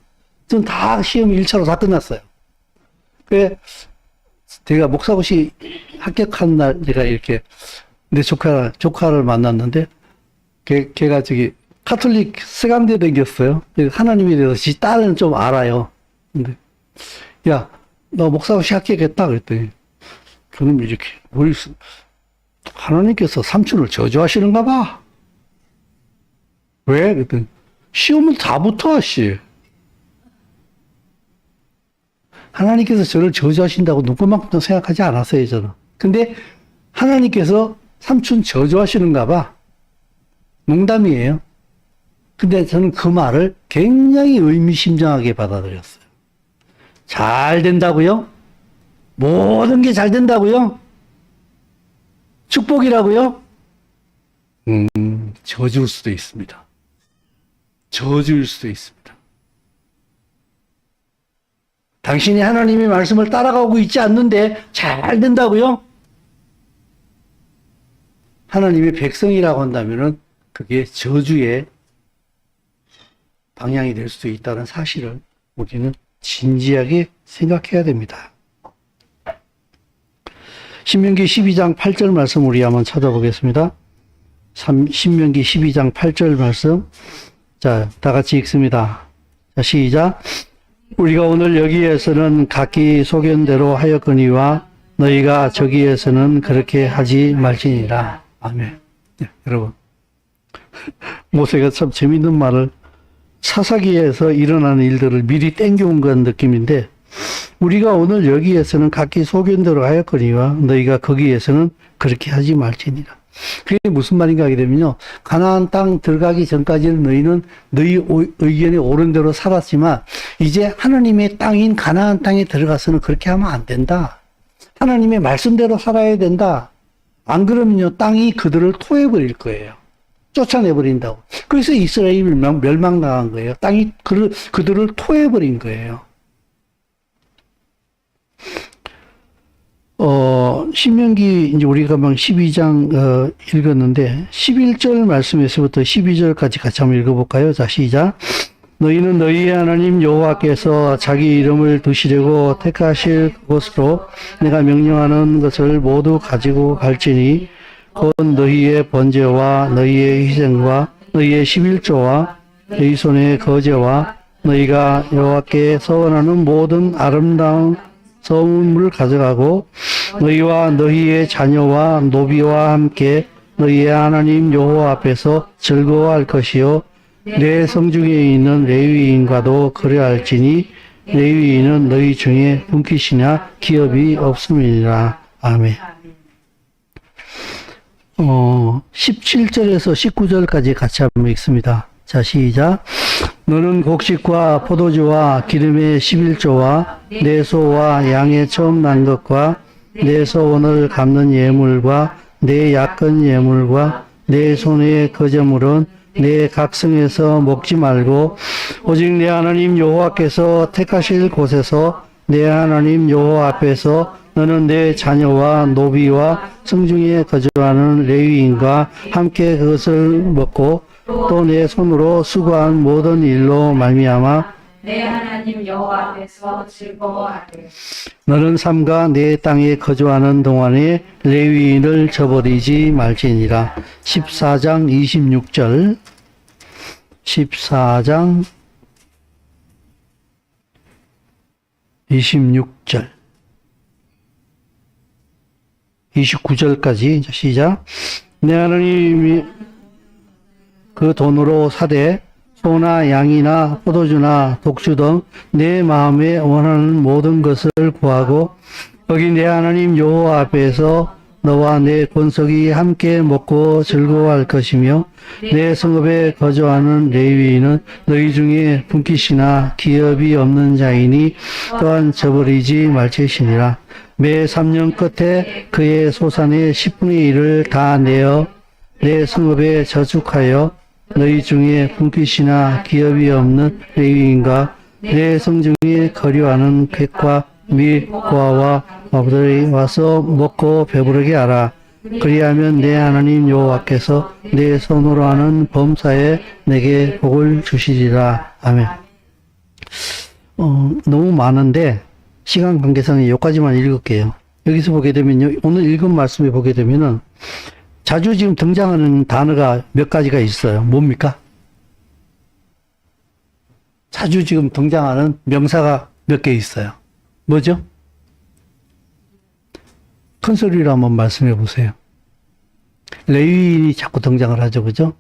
전 다 시험 1차로 다 끝났어요. 그래, 제가 목사고시 합격한 날 제가 이렇게 내 조카를 만났는데, 걔가 저기 카톨릭 세강대 다녔어요. 하나님에 대해서 지 딸은 좀 알아요. 근데, 야, 너 목사고시 합격했다? 그랬더니, 그럼 이렇게, 우리 하나님께서 삼촌을 저주하시는가 봐. 왜? 그랬더니, 시험은 다 붙어, 씨. 하나님께서 저를 저주하신다고 눈꽃만큼도 생각하지 않았어요, 저는. 근데 하나님께서 삼촌 저주하시는가 봐. 농담이에요. 근데 저는 그 말을 굉장히 의미심장하게 받아들였어요. 잘 된다고요? 모든 게 잘 된다고요? 축복이라고요? 저주일 수도 있습니다. 저주일 수도 있습니다. 당신이 하나님의 말씀을 따라가고 있지 않는데 잘 된다고요? 하나님의 백성이라고 한다면은 그게 저주의 방향이 될 수도 있다는 사실을 우리는 진지하게 생각해야 됩니다. 신명기 12장 8절 말씀 우리 한번 찾아보겠습니다. 신명기 12장 8절 말씀. 자, 다 같이 읽습니다. 자, 시작. 우리가 오늘 여기에서는 각기 소견대로 하였거니와 너희가 저기에서는 그렇게 하지 말지니라. 아멘. 네, 여러분. 모세가 참 재밌는 말을 사사기에서 일어나는 일들을 미리 땡겨온 건 느낌인데, 우리가 오늘 여기에서는 각기 소견대로 하였거니와 너희가 거기에서는 그렇게 하지 말지니라. 그게 무슨 말인가 하게 되면요, 가나안 땅 들어가기 전까지는 너희는 너희 의견에 옳은 대로 살았지만 이제 하나님의 땅인 가나안 땅에 들어가서는 그렇게 하면 안 된다. 하나님의 말씀대로 살아야 된다. 안 그러면요, 땅이 그들을 토해버릴 거예요. 쫓아내버린다고. 그래서 이스라엘이 멸망당한 거예요. 땅이 그들을 토해버린 거예요. 신명기, 이제 우리가 막 12장, 읽었는데, 11절 말씀에서부터 12절까지 같이 한번 읽어볼까요? 자, 시작. 너희는 너희의 하나님 여호와께서 자기 이름을 두시려고 택하실 곳으로 내가 명령하는 것을 모두 가지고 갈지니, 곧 너희의 번제와 너희의 희생과 너희의 11조와 너희 손의 거제와 너희가 여호와께 서원하는 모든 아름다운 성물을 가져가고 너희와 너희의 자녀와 노비와 함께 너희의 하나님 여호와 앞에서 즐거워할 것이요 내 성중에 있는 레위인과도 그래할지니 레위인은 너희 중에 분깃이나 기업이 없음이니라. 아멘. 17절에서 19절까지 같이 한번 읽습니다. 자, 시작. 너는 곡식과 포도주와 기름의 11조와 내 소와 양의 처음 난 것과 내 소원을 갚는 예물과 내 약건 예물과 내 손의 거제물은 내 각성에서 먹지 말고 오직 내 하나님 여호와께서 택하실 곳에서 내 하나님 여호와 앞에서 너는 내 자녀와 노비와 성중에 거주하는 레위인과 함께 그것을 먹고 또 내 손으로 수고한 모든 일로 말미암아 내 하나님 여호와 앞에서 즐거워하되 너는 삼가 내 땅에 거주하는 동안에 레위인을 저버리지 말지니라. 14장 26절 14장 26절 29절까지 시작. 내 하나님이 그 돈으로 사되 소나 양이나 포도주나 독주 등 내 마음에 원하는 모든 것을 구하고 거기 내 하나님 여호와 앞에서 너와 내 권속이 함께 먹고 즐거워할 것이며 내 성읍에 거주하는 레위인은 너희 중에 분깃이나 기업이 없는 자이니 또한 저버리지 말지니라. 매 3년 끝에 그의 소산의 10분의 1을 다 내어 내 성읍에 저축하여 너희 중에 분깃이나 기업이 없는 레위인과 내 성중에 거류하는 객과 및 고아와 아버들이 와서 먹고 배부르게 하라. 그리하면 내 하나님 여호와께서 내 손으로 하는 범사에 내게 복을 주시리라. 아멘. 너무 많은데 시간 관계상 여기까지만 읽을게요. 여기서 보게 되면요, 오늘 읽은 말씀에 보게 되면은 자주 지금 등장하는 단어가 몇 가지가 있어요. 뭡니까? 자주 지금 등장하는 명사가 몇 개 있어요. 뭐죠? 큰 소리로 한번 말씀해 보세요. 레위인이 자꾸 등장을 하죠. 그죠?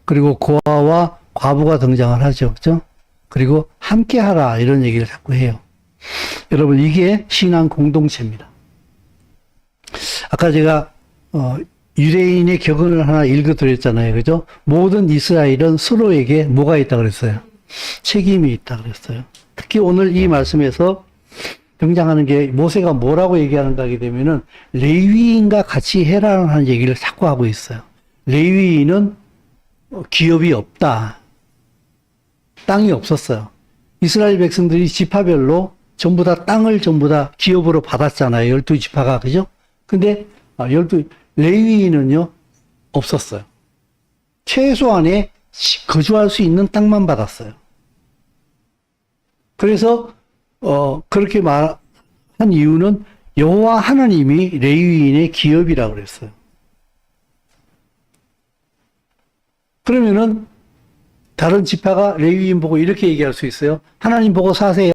그리고 고아와 과부가 등장을 하죠. 그죠? 그리고 함께 하라 이런 얘기를 자꾸 해요. 여러분, 이게 신앙 공동체입니다. 아까 제가 유대인의 격언을 하나 읽어드렸잖아요. 그죠? 모든 이스라엘은 서로에게 뭐가 있다 그랬어요? 책임이 있다 그랬어요. 특히 오늘 이 말씀에서 등장하는 게 모세가 뭐라고 얘기하는가 하게 되면은 레위인과 같이 해라라는 얘기를 자꾸 하고 있어요. 레위인은 기업이 없다. 땅이 없었어요. 이스라엘 백성들이 지파별로 전부 다 땅을 전부 다 기업으로 받았잖아요. 12지파가. 그죠? 근데 레위인은요 없었어요. 최소한의 거주할 수 있는 땅만 받았어요. 그래서 그렇게 말한 이유는 여호와 하나님이 레위인의 기업이라고 그랬어요. 그러면은 다른 지파가 레위인 보고 이렇게 얘기할 수 있어요. 하나님 보고 사세요.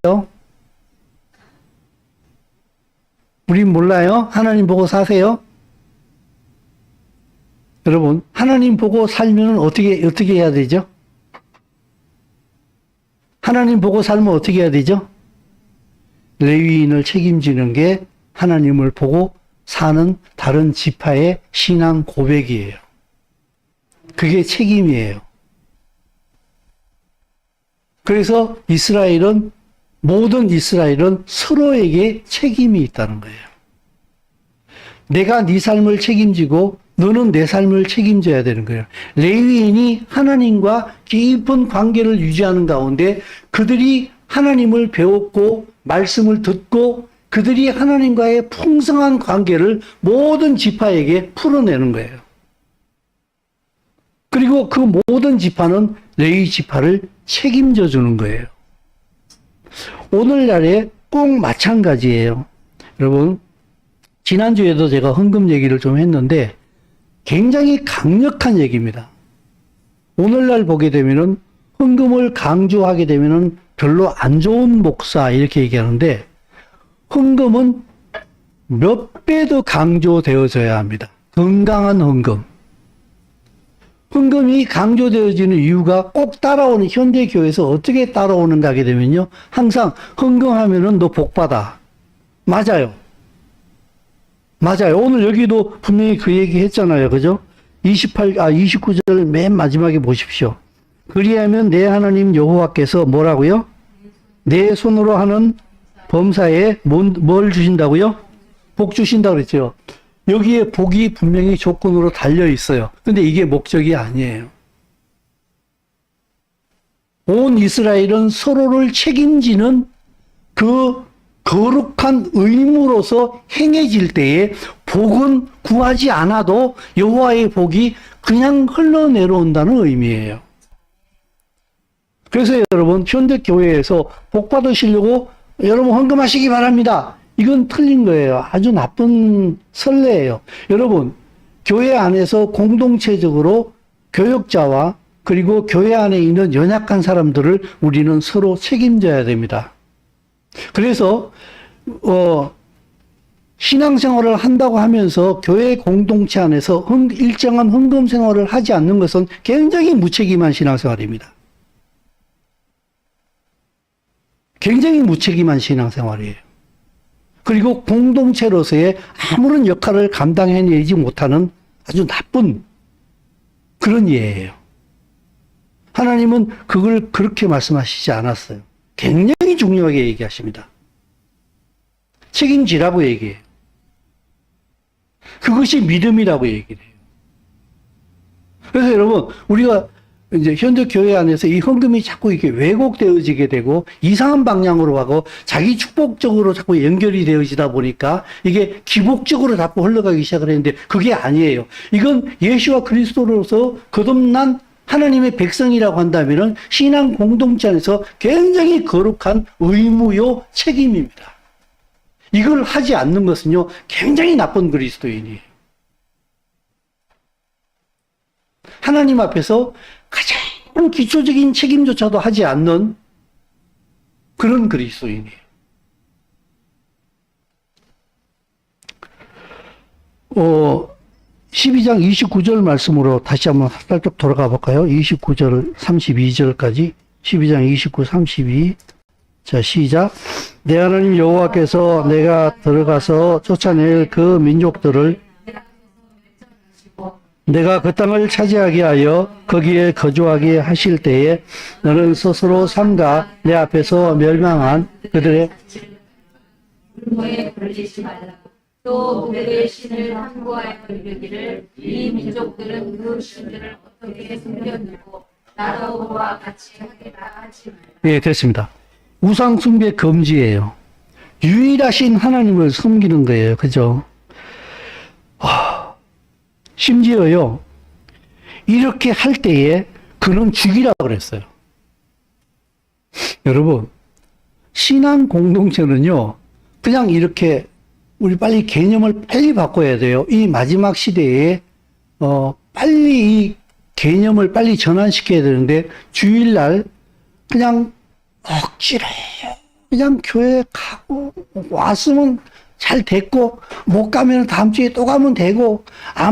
우린 몰라요. 하나님 보고 사세요. 여러분, 하나님 보고 살면 어떻게 해야 되죠? 하나님 보고 살면 어떻게 해야 되죠? 레위인을 책임지는 게 하나님을 보고 사는 다른 지파의 신앙 고백이에요. 그게 책임이에요. 그래서 모든 이스라엘은 서로에게 책임이 있다는 거예요. 내가 네 삶을 책임지고 너는 내 삶을 책임져야 되는 거예요. 레위인이 하나님과 깊은 관계를 유지하는 가운데 그들이 하나님을 배웠고 말씀을 듣고 그들이 하나님과의 풍성한 관계를 모든 지파에게 풀어내는 거예요. 그리고 그 모든 지파는 레위 지파를 책임져 주는 거예요. 오늘날에 꼭 마찬가지예요. 여러분, 지난주에도 제가 헌금 얘기를 좀 했는데 굉장히 강력한 얘기입니다. 오늘날 보게 되면은 헌금을 강조하게 되면은 별로 안 좋은 목사 이렇게 얘기하는데 헌금은 몇 배 더 강조되어져야 합니다. 건강한 헌금. 헌금이 강조되어지는 이유가 꼭 따라오는 현대교회에서 어떻게 따라오는가 하게 되면요. 항상 헌금하면은 너 복받아. 맞아요. 맞아요. 오늘 여기도 분명히 그 얘기 했잖아요. 그죠? 29절 맨 마지막에 보십시오. 그리하면 내 하나님 여호와께서 뭐라고요? 내 손으로 하는 범사에 뭘 주신다고요? 복 주신다고 그랬죠. 여기에 복이 분명히 조건으로 달려 있어요. 근데 이게 목적이 아니에요. 온 이스라엘은 서로를 책임지는 그 거룩한 의무로서 행해질 때에 복은 구하지 않아도 여호와의 복이 그냥 흘러내려온다는 의미예요. 그래서 여러분, 현대교회에서 복 받으시려고 여러분 헌금하시기 바랍니다. 이건 틀린 거예요. 아주 나쁜 선례예요. 여러분, 교회 안에서 공동체적으로 교역자와 그리고 교회 안에 있는 연약한 사람들을 우리는 서로 책임져야 됩니다. 그래서 신앙생활을 한다고 하면서 교회 공동체 안에서 일정한 헌금 생활을 하지 않는 것은 굉장히 무책임한 신앙생활입니다. 굉장히 무책임한 신앙생활이에요. 그리고 공동체로서의 아무런 역할을 감당해내지 못하는 아주 나쁜 그런 예예요. 하나님은 그걸 그렇게 말씀하시지 않았어요. 굉장히 중요하게 얘기하십니다. 책임지라고 얘기해요. 그것이 믿음이라고 얘기를 해요. 그래서 여러분, 우리가 이제 현대 교회 안에서 이 헌금이 자꾸 이렇게 왜곡되어지게 되고 이상한 방향으로 가고 자기 축복적으로 자꾸 연결이 되어지다 보니까 이게 기복적으로 자꾸 흘러가기 시작을 했는데 그게 아니에요. 이건 예수와 그리스도로서 거듭난 하나님의 백성이라고 한다면은 신앙 공동체 안에서 굉장히 거룩한 의무요 책임입니다. 이걸 하지 않는 것은요, 굉장히 나쁜 그리스도인이에요. 하나님 앞에서 가장 기초적인 책임조차도 하지 않는 그런 그리스도인이에요. 12장 29절 말씀으로 다시 한번 살짝 돌아가 볼까요? 29절, 32절까지. 12장 29, 32. 자, 시작. 내 하나님 여호와께서 내가 들어가서 쫓아낼 그 민족들을 내가 그 땅을 차지하게 하여 거기에 거주하게 하실 때에 너는 스스로 삼가 내 앞에서 멸망한 그들의 불모에 걸리지 말라. 또 그들의 신을 탐구하여 이르기를 이 민족들은 그 신들을 어떻게 숨겨두고 나더와 같이 하겠다 하지 말라. 예, 됐습니다. 우상 숭배 금지예요. 유일하신 하나님을 섬기는 거예요. 그죠? 심지어요, 이렇게 할 때에 그는 죽이라 그랬어요. 여러분, 신앙 공동체는요, 그냥 이렇게 우리 빨리 개념을 빨리 바꿔야 돼요. 이 마지막 시대에 빨리 이 개념을 빨리 전환시켜야 되는데 주일날 그냥 억지로 그냥 교회 가고 왔으면 잘 됐고 못 가면 다음 주에 또 가면 되고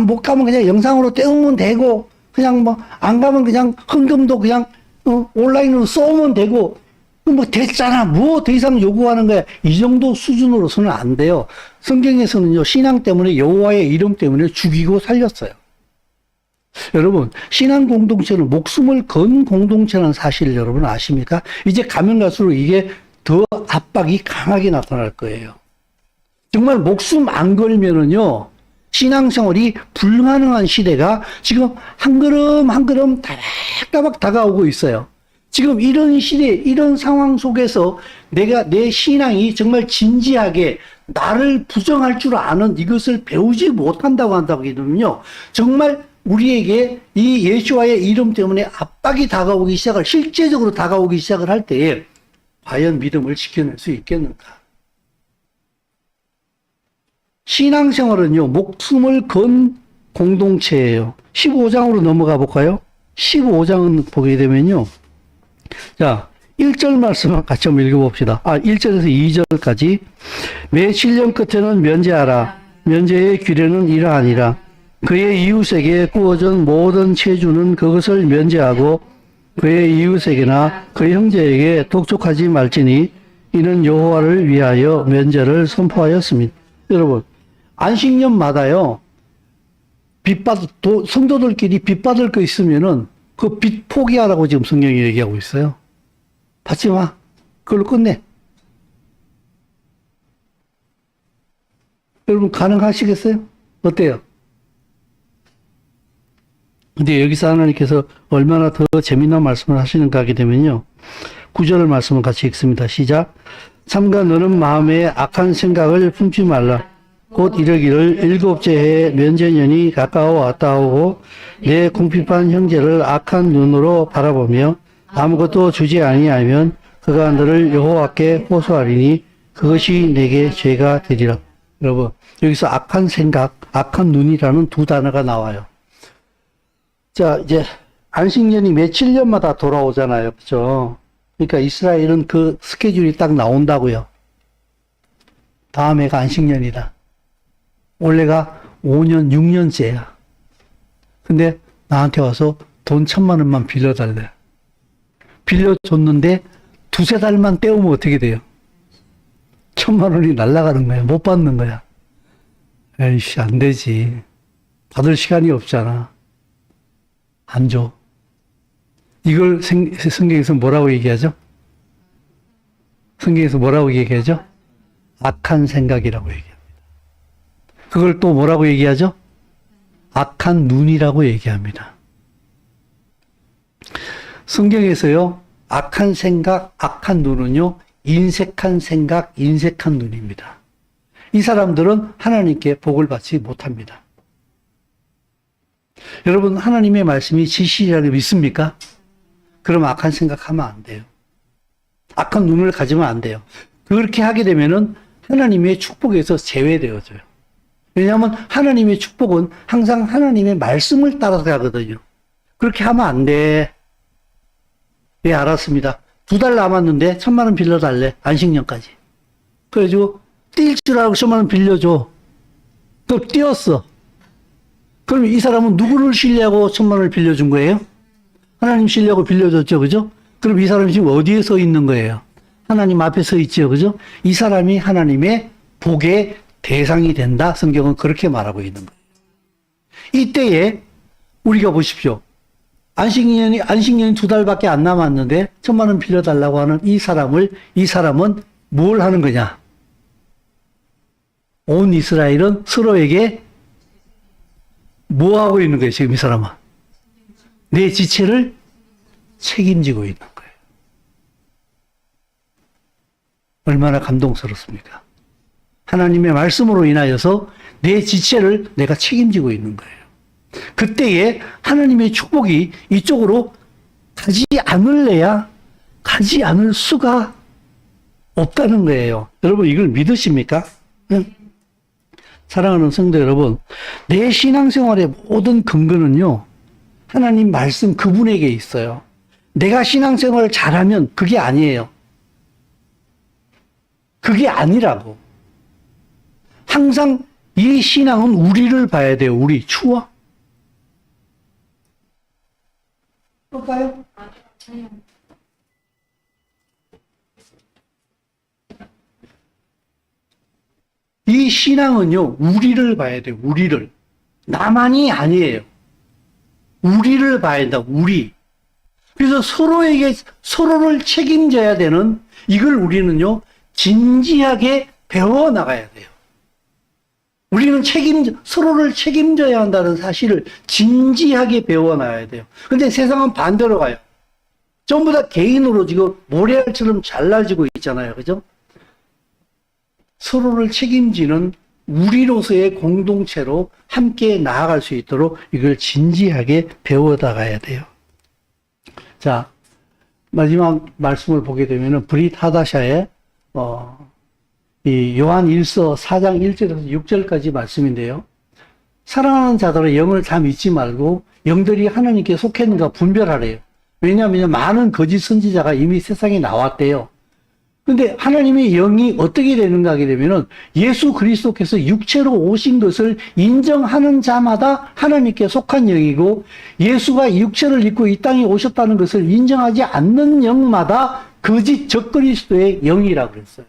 못 가면 그냥 영상으로 때우면 되고 그냥 뭐 안 가면 그냥 헌금도 그냥 온라인으로 쏘면 되고 뭐 됐잖아. 뭐 더 이상 요구하는 거야. 이 정도 수준으로서는 안 돼요. 성경에서는요, 신앙 때문에 여호와의 이름 때문에 죽이고 살렸어요. 여러분, 신앙 공동체는 목숨을 건 공동체라는 사실을 여러분 아십니까? 이제 가면 갈수록 이게 더 압박이 강하게 나타날 거예요. 정말 목숨 안 걸면은요, 신앙생활이 불가능한 시대가 지금 한 걸음 한 걸음 따박따박 다가오고 있어요. 지금 이런 시대, 이런 상황 속에서 내 신앙이 정말 진지하게 나를 부정할 줄 아는 이것을 배우지 못한다고 한다고 하면요, 정말 우리에게 이 예수와의 이름 때문에 압박이 다가오기 시작을, 실제적으로 다가오기 시작을 할 때에 과연 믿음을 지켜낼 수 있겠는가? 신앙생활은요, 목숨을 건 공동체예요. 15장으로 넘어가 볼까요? 15장은 보게 되면요. 자, 1절 말씀을 같이 한번 읽어봅시다. 1절에서 2절까지. 매 7년 끝에는 면제하라. 면제의 규례는 이러하니라. 그의 이웃에게 구워준 모든 체주는 그것을 면제하고 그의 이웃에게나 그 형제에게 독촉하지 말지니 이는 여호와를 위하여 면제를 선포하였습니다. 여러분, 안식년마다요, 성도들끼리 빚받을 거 있으면은 그 빚 포기하라고 지금 성경이 얘기하고 있어요. 받지 마. 그걸로 끝내. 여러분, 가능하시겠어요? 어때요? 근데 여기서 하나님께서 얼마나 더 재미난 말씀을 하시는가 하게 되면요. 9절 말씀을 같이 읽습니다. 시작. 삼가 너는 마음에 악한 생각을 품지 말라. 곧 이르기를 일곱째 해에 면제년이 가까워 왔다 하고 내 궁핍한 형제를 악한 눈으로 바라보며 아무것도 주지 아니하면 그가 너를 여호와께 호소하리니 그것이 내게 죄가 되리라. 여러분, 여기서 악한 생각, 악한 눈이라는 두 단어가 나와요. 자, 이제 안식년이 매 7년마다 돌아오잖아요. 그죠? 그러니까 이스라엘은 그 스케줄이 딱 나온다고요. 다음 해가 안식년이다. 올해가 5년, 6년째야. 근데 나한테 와서 돈 1,000만 원만 빌려달래. 빌려줬는데 두세 달만 때우면 어떻게 돼요? 1,000만 원이 날아가는 거야. 못 받는 거야. 에이씨, 안 되지. 받을 시간이 없잖아. 안 줘. 이걸 성경에서 뭐라고 얘기하죠? 성경에서 뭐라고 얘기하죠? 악한 생각이라고 얘기합니다. 그걸 또 뭐라고 얘기하죠? 악한 눈이라고 얘기합니다. 성경에서요, 악한 생각, 악한 눈은요, 인색한 생각, 인색한 눈입니다. 이 사람들은 하나님께 복을 받지 못합니다. 여러분, 하나님의 말씀이 진실이라고 믿습니까? 그럼 악한 생각하면 안 돼요. 악한 눈을 가지면 안 돼요. 그렇게 하게 되면은 하나님의 축복에서 제외되어져요. 왜냐하면 하나님의 축복은 항상 하나님의 말씀을 따라서 가거든요. 그렇게 하면 안 돼. 예, 알았습니다. 2달 남았는데 1,000만 원 빌려달래. 안식년까지. 그래가지고 뛸 줄 알고 1,000만 원 빌려줘. 또 뛰었어. 그럼 이 사람은 누구를 신뢰하고 1,000만 원을 빌려준 거예요? 하나님 신뢰하고 빌려줬죠. 그죠? 그럼 이 사람이 지금 어디에 서 있는 거예요? 하나님 앞에 서 있죠. 그죠? 이 사람이 하나님의 복의 대상이 된다. 성경은 그렇게 말하고 있는 거예요. 이때에 우리가 보십시오. 안식년이 2달밖에 안 남았는데 1,000만 원 빌려달라고 하는 이 사람은 뭘 하는 거냐? 온 이스라엘은 서로에게 뭐 하고 있는 거예요, 지금 이 사람은? 내 지체를 책임지고 있는 거예요. 얼마나 감동스럽습니까? 하나님의 말씀으로 인하여서 내 지체를 내가 책임지고 있는 거예요. 그때에 하나님의 축복이 이쪽으로 가지 않을래야 가지 않을 수가 없다는 거예요. 여러분 이걸 믿으십니까? 응? 사랑하는 성도 여러분, 내 신앙생활의 모든 근거는요, 하나님 말씀 그분에게 있어요. 내가 신앙생활을 잘하면 그게 아니에요. 그게 아니라고. 항상 이 신앙은 우리를 봐야 돼요. 우리. 추워? 볼까요? 이 신앙은요, 우리를 봐야 돼요. 우리를. 나만이 아니에요. 우리를 봐야 된다. 우리. 그래서 서로를 책임져야 되는 이걸 우리는요, 진지하게 배워나가야 돼요. 우리는 서로를 책임져야 한다는 사실을 진지하게 배워나가야 돼요. 근데 세상은 반대로 가요. 전부 다 개인으로 지금 모래알처럼 잘라지고 있잖아요. 그죠? 서로를 책임지는 우리로서의 공동체로 함께 나아갈 수 있도록 이걸 진지하게 배워나가야 돼요. 자, 마지막 말씀을 보게 되면은 브릿 하다샤의 이 요한 1서 4장 1절에서 6절까지 말씀인데요. 사랑하는 자들의 영을 다 믿지 말고 영들이 하나님께 속했는가 분별하래요. 왜냐하면 많은 거짓 선지자가 이미 세상에 나왔대요. 근데 하나님의 영이 어떻게 되는가 하게 되면은 예수 그리스도께서 육체로 오신 것을 인정하는 자마다 하나님께 속한 영이고, 예수가 육체를 입고 이 땅에 오셨다는 것을 인정하지 않는 영마다 거짓 적그리스도의 영이라고 그랬어요.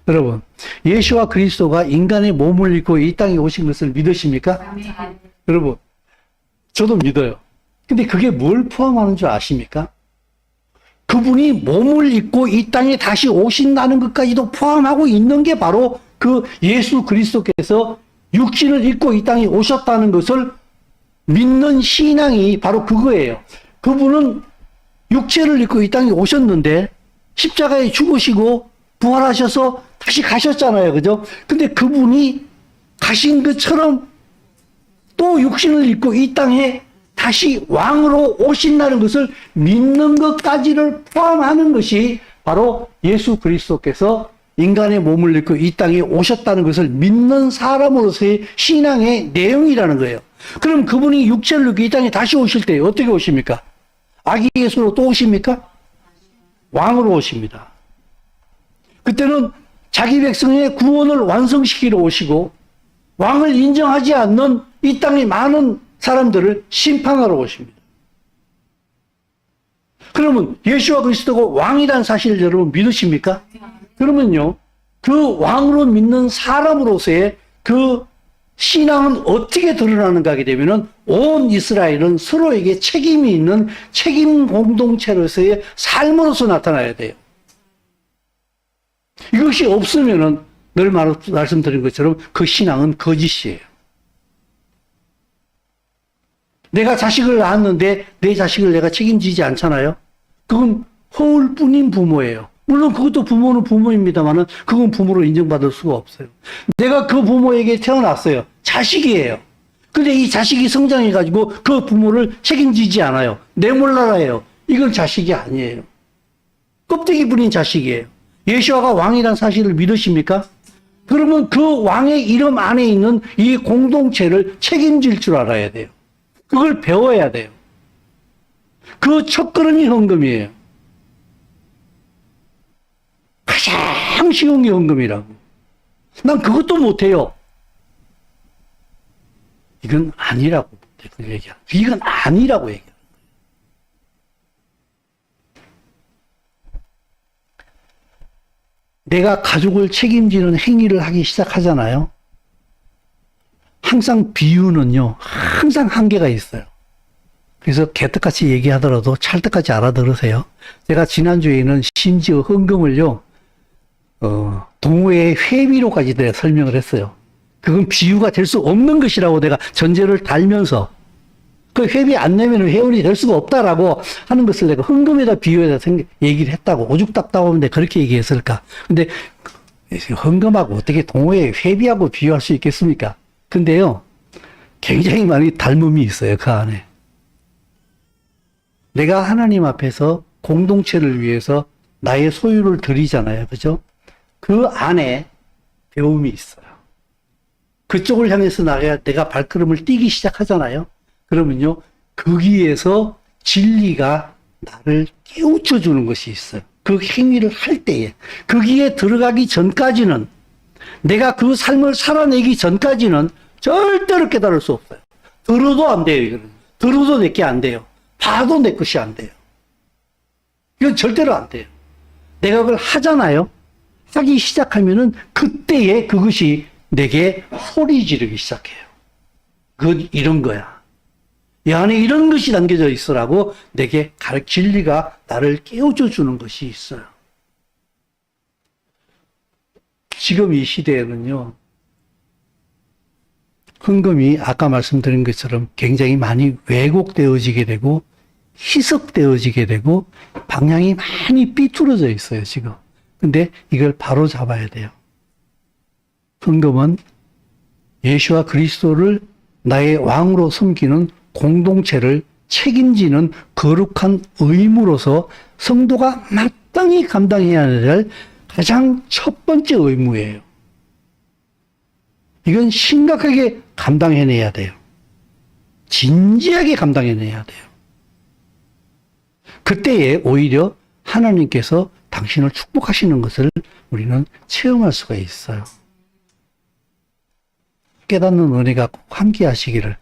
여러분, 예수와 그리스도가 인간의 몸을 입고 이 땅에 오신 것을 믿으십니까? 여러분, 저도 믿어요. 근데 그게 뭘 포함하는 줄 아십니까? 그분이 몸을 입고 이 땅에 다시 오신다는 것까지도 포함하고 있는 게 바로 그 예수 그리스도께서 육신을 입고 이 땅에 오셨다는 것을 믿는 신앙이 바로 그거예요. 그분은 육체를 입고 이 땅에 오셨는데 십자가에 죽으시고 부활하셔서 다시 가셨잖아요. 그죠? 근데 그분이 가신 것처럼 또 육신을 입고 이 땅에 다시 왕으로 오신다는 것을 믿는 것까지를 포함하는 것이 바로 예수 그리스도께서 인간의 몸을 입고 이 땅에 오셨다는 것을 믿는 사람으로서의 신앙의 내용이라는 거예요. 그럼 그분이 육체를 입고 이 땅에 다시 오실 때 어떻게 오십니까? 아기 예수로 또 오십니까? 왕으로 오십니다. 그때는 자기 백성의 구원을 완성시키러 오시고, 왕을 인정하지 않는 이 땅의 많은 사람들을 심판하러 오십니다. 그러면 예수와 그리스도가 왕이라는 사실을 여러분 믿으십니까? 그러면요, 그 왕으로 믿는 사람으로서의 그 신앙은 어떻게 드러나는가 하게 되면은 온 이스라엘은 서로에게 책임이 있는 책임 공동체로서의 삶으로서 나타나야 돼요. 이것이 없으면은 늘 말씀드린 것처럼 그 신앙은 거짓이에요. 내가 자식을 낳았는데 내 자식을 내가 책임지지 않잖아요. 그건 허울뿐인 부모예요. 물론 그것도 부모는 부모입니다만은 그건 부모로 인정받을 수가 없어요. 내가 그 부모에게 태어났어요. 자식이에요. 근데 이 자식이 성장해가지고 그 부모를 책임지지 않아요. 내몰라라해요. 이건 자식이 아니에요. 껍데기 부린 자식이에요. 예수아가 왕이라는 사실을 믿으십니까? 그러면 그 왕의 이름 안에 있는 이 공동체를 책임질 줄 알아야 돼요. 그걸 배워야 돼요. 그 첫걸음이 헌금이에요. 가장 쉬운 게 헌금이라고. 난 그것도 못해요. 이건 아니라고 얘기하는. 이건 아니라고 얘기하는. 내가 가족을 책임지는 행위를 하기 시작하잖아요. 항상 비유는요, 항상 한계가 있어요. 그래서 개떡같이 얘기하더라도 찰떡같이 알아들으세요. 제가 지난주에는 심지어 헌금을요, 동호회의 회비로까지 내가 설명을 했어요. 그건 비유가 될 수 없는 것이라고 내가 전제를 달면서, 그 회비 안 내면 회원이 될 수가 없다라고 하는 것을 내가 헌금에다 비유해서 얘기를 했다고. 오죽 답답한데 그렇게 얘기했을까. 근데 헌금하고 어떻게 동호회 회비하고 비유할 수 있겠습니까? 근데요, 굉장히 많이 닮음이 있어요, 그 안에. 내가 하나님 앞에서 공동체를 위해서 나의 소유를 드리잖아요. 그죠? 그 안에 배움이 있어요. 그쪽을 향해서 내가 발걸음을 띄기 시작하잖아요. 그러면요, 거기에서 진리가 나를 깨우쳐 주는 것이 있어요. 그 행위를 할 때에. 거기에 들어가기 전까지는, 내가 그 삶을 살아내기 전까지는 절대로 깨달을 수 없어요. 들어도 안 돼요, 이거는. 들어도 내게 안 돼요. 봐도 내 것이 안 돼요. 이건 절대로 안 돼요. 내가 그걸 하잖아요. 하기 시작하면은 그때에 그것이 내게 소리 지르기 시작해요. 그건 이런 거야. 이 안에 이런 것이 담겨져 있으라고 내게 진리가 나를 깨워줘 주는 것이 있어요. 지금 이 시대에는요, 헌금이 아까 말씀드린 것처럼 굉장히 많이 왜곡되어지게 되고 희석되어지게 되고 방향이 많이 삐뚤어져 있어요, 지금. 근데 이걸 바로 잡아야 돼요. 헌금은 예수와 그리스도를 나의 왕으로 섬기는 공동체를 책임지는 거룩한 의무로서 성도가 마땅히 감당해야 될 가장 첫 번째 의무예요. 이건 심각하게 감당해내야 돼요. 진지하게 감당해내야 돼요. 그때에 오히려 하나님께서 당신을 축복하시는 것을 우리는 체험할 수가 있어요. 깨닫는 은혜가 꼭 함께 하시기를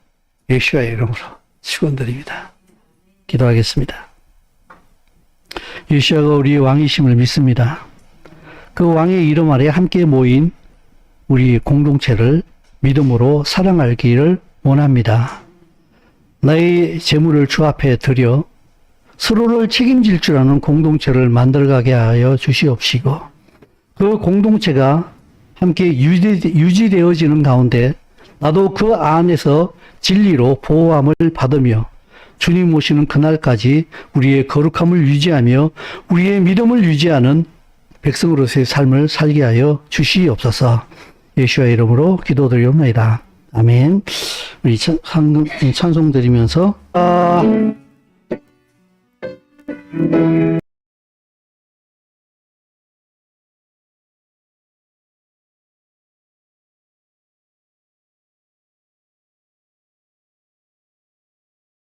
예수의 이름으로 축원드립니다. 기도하겠습니다. 예수가 우리의 왕이심을 믿습니다. 그 왕의 이름 아래 함께 모인 우리 공동체를 믿음으로 사랑하기를 원합니다. 나의 재물을 주 앞에 드려 서로를 책임질 줄 아는 공동체를 만들어가게 하여 주시옵시고, 그 공동체가 함께 유지되어지는 가운데 나도 그 안에서 진리로 보호함을 받으며 주님 오시는 그날까지 우리의 거룩함을 유지하며 우리의 믿음을 유지하는 백성으로서의 삶을 살게 하여 주시옵소서. 예수의 이름으로 기도드리옵나이다. 아멘. 우리 찬송 드리면서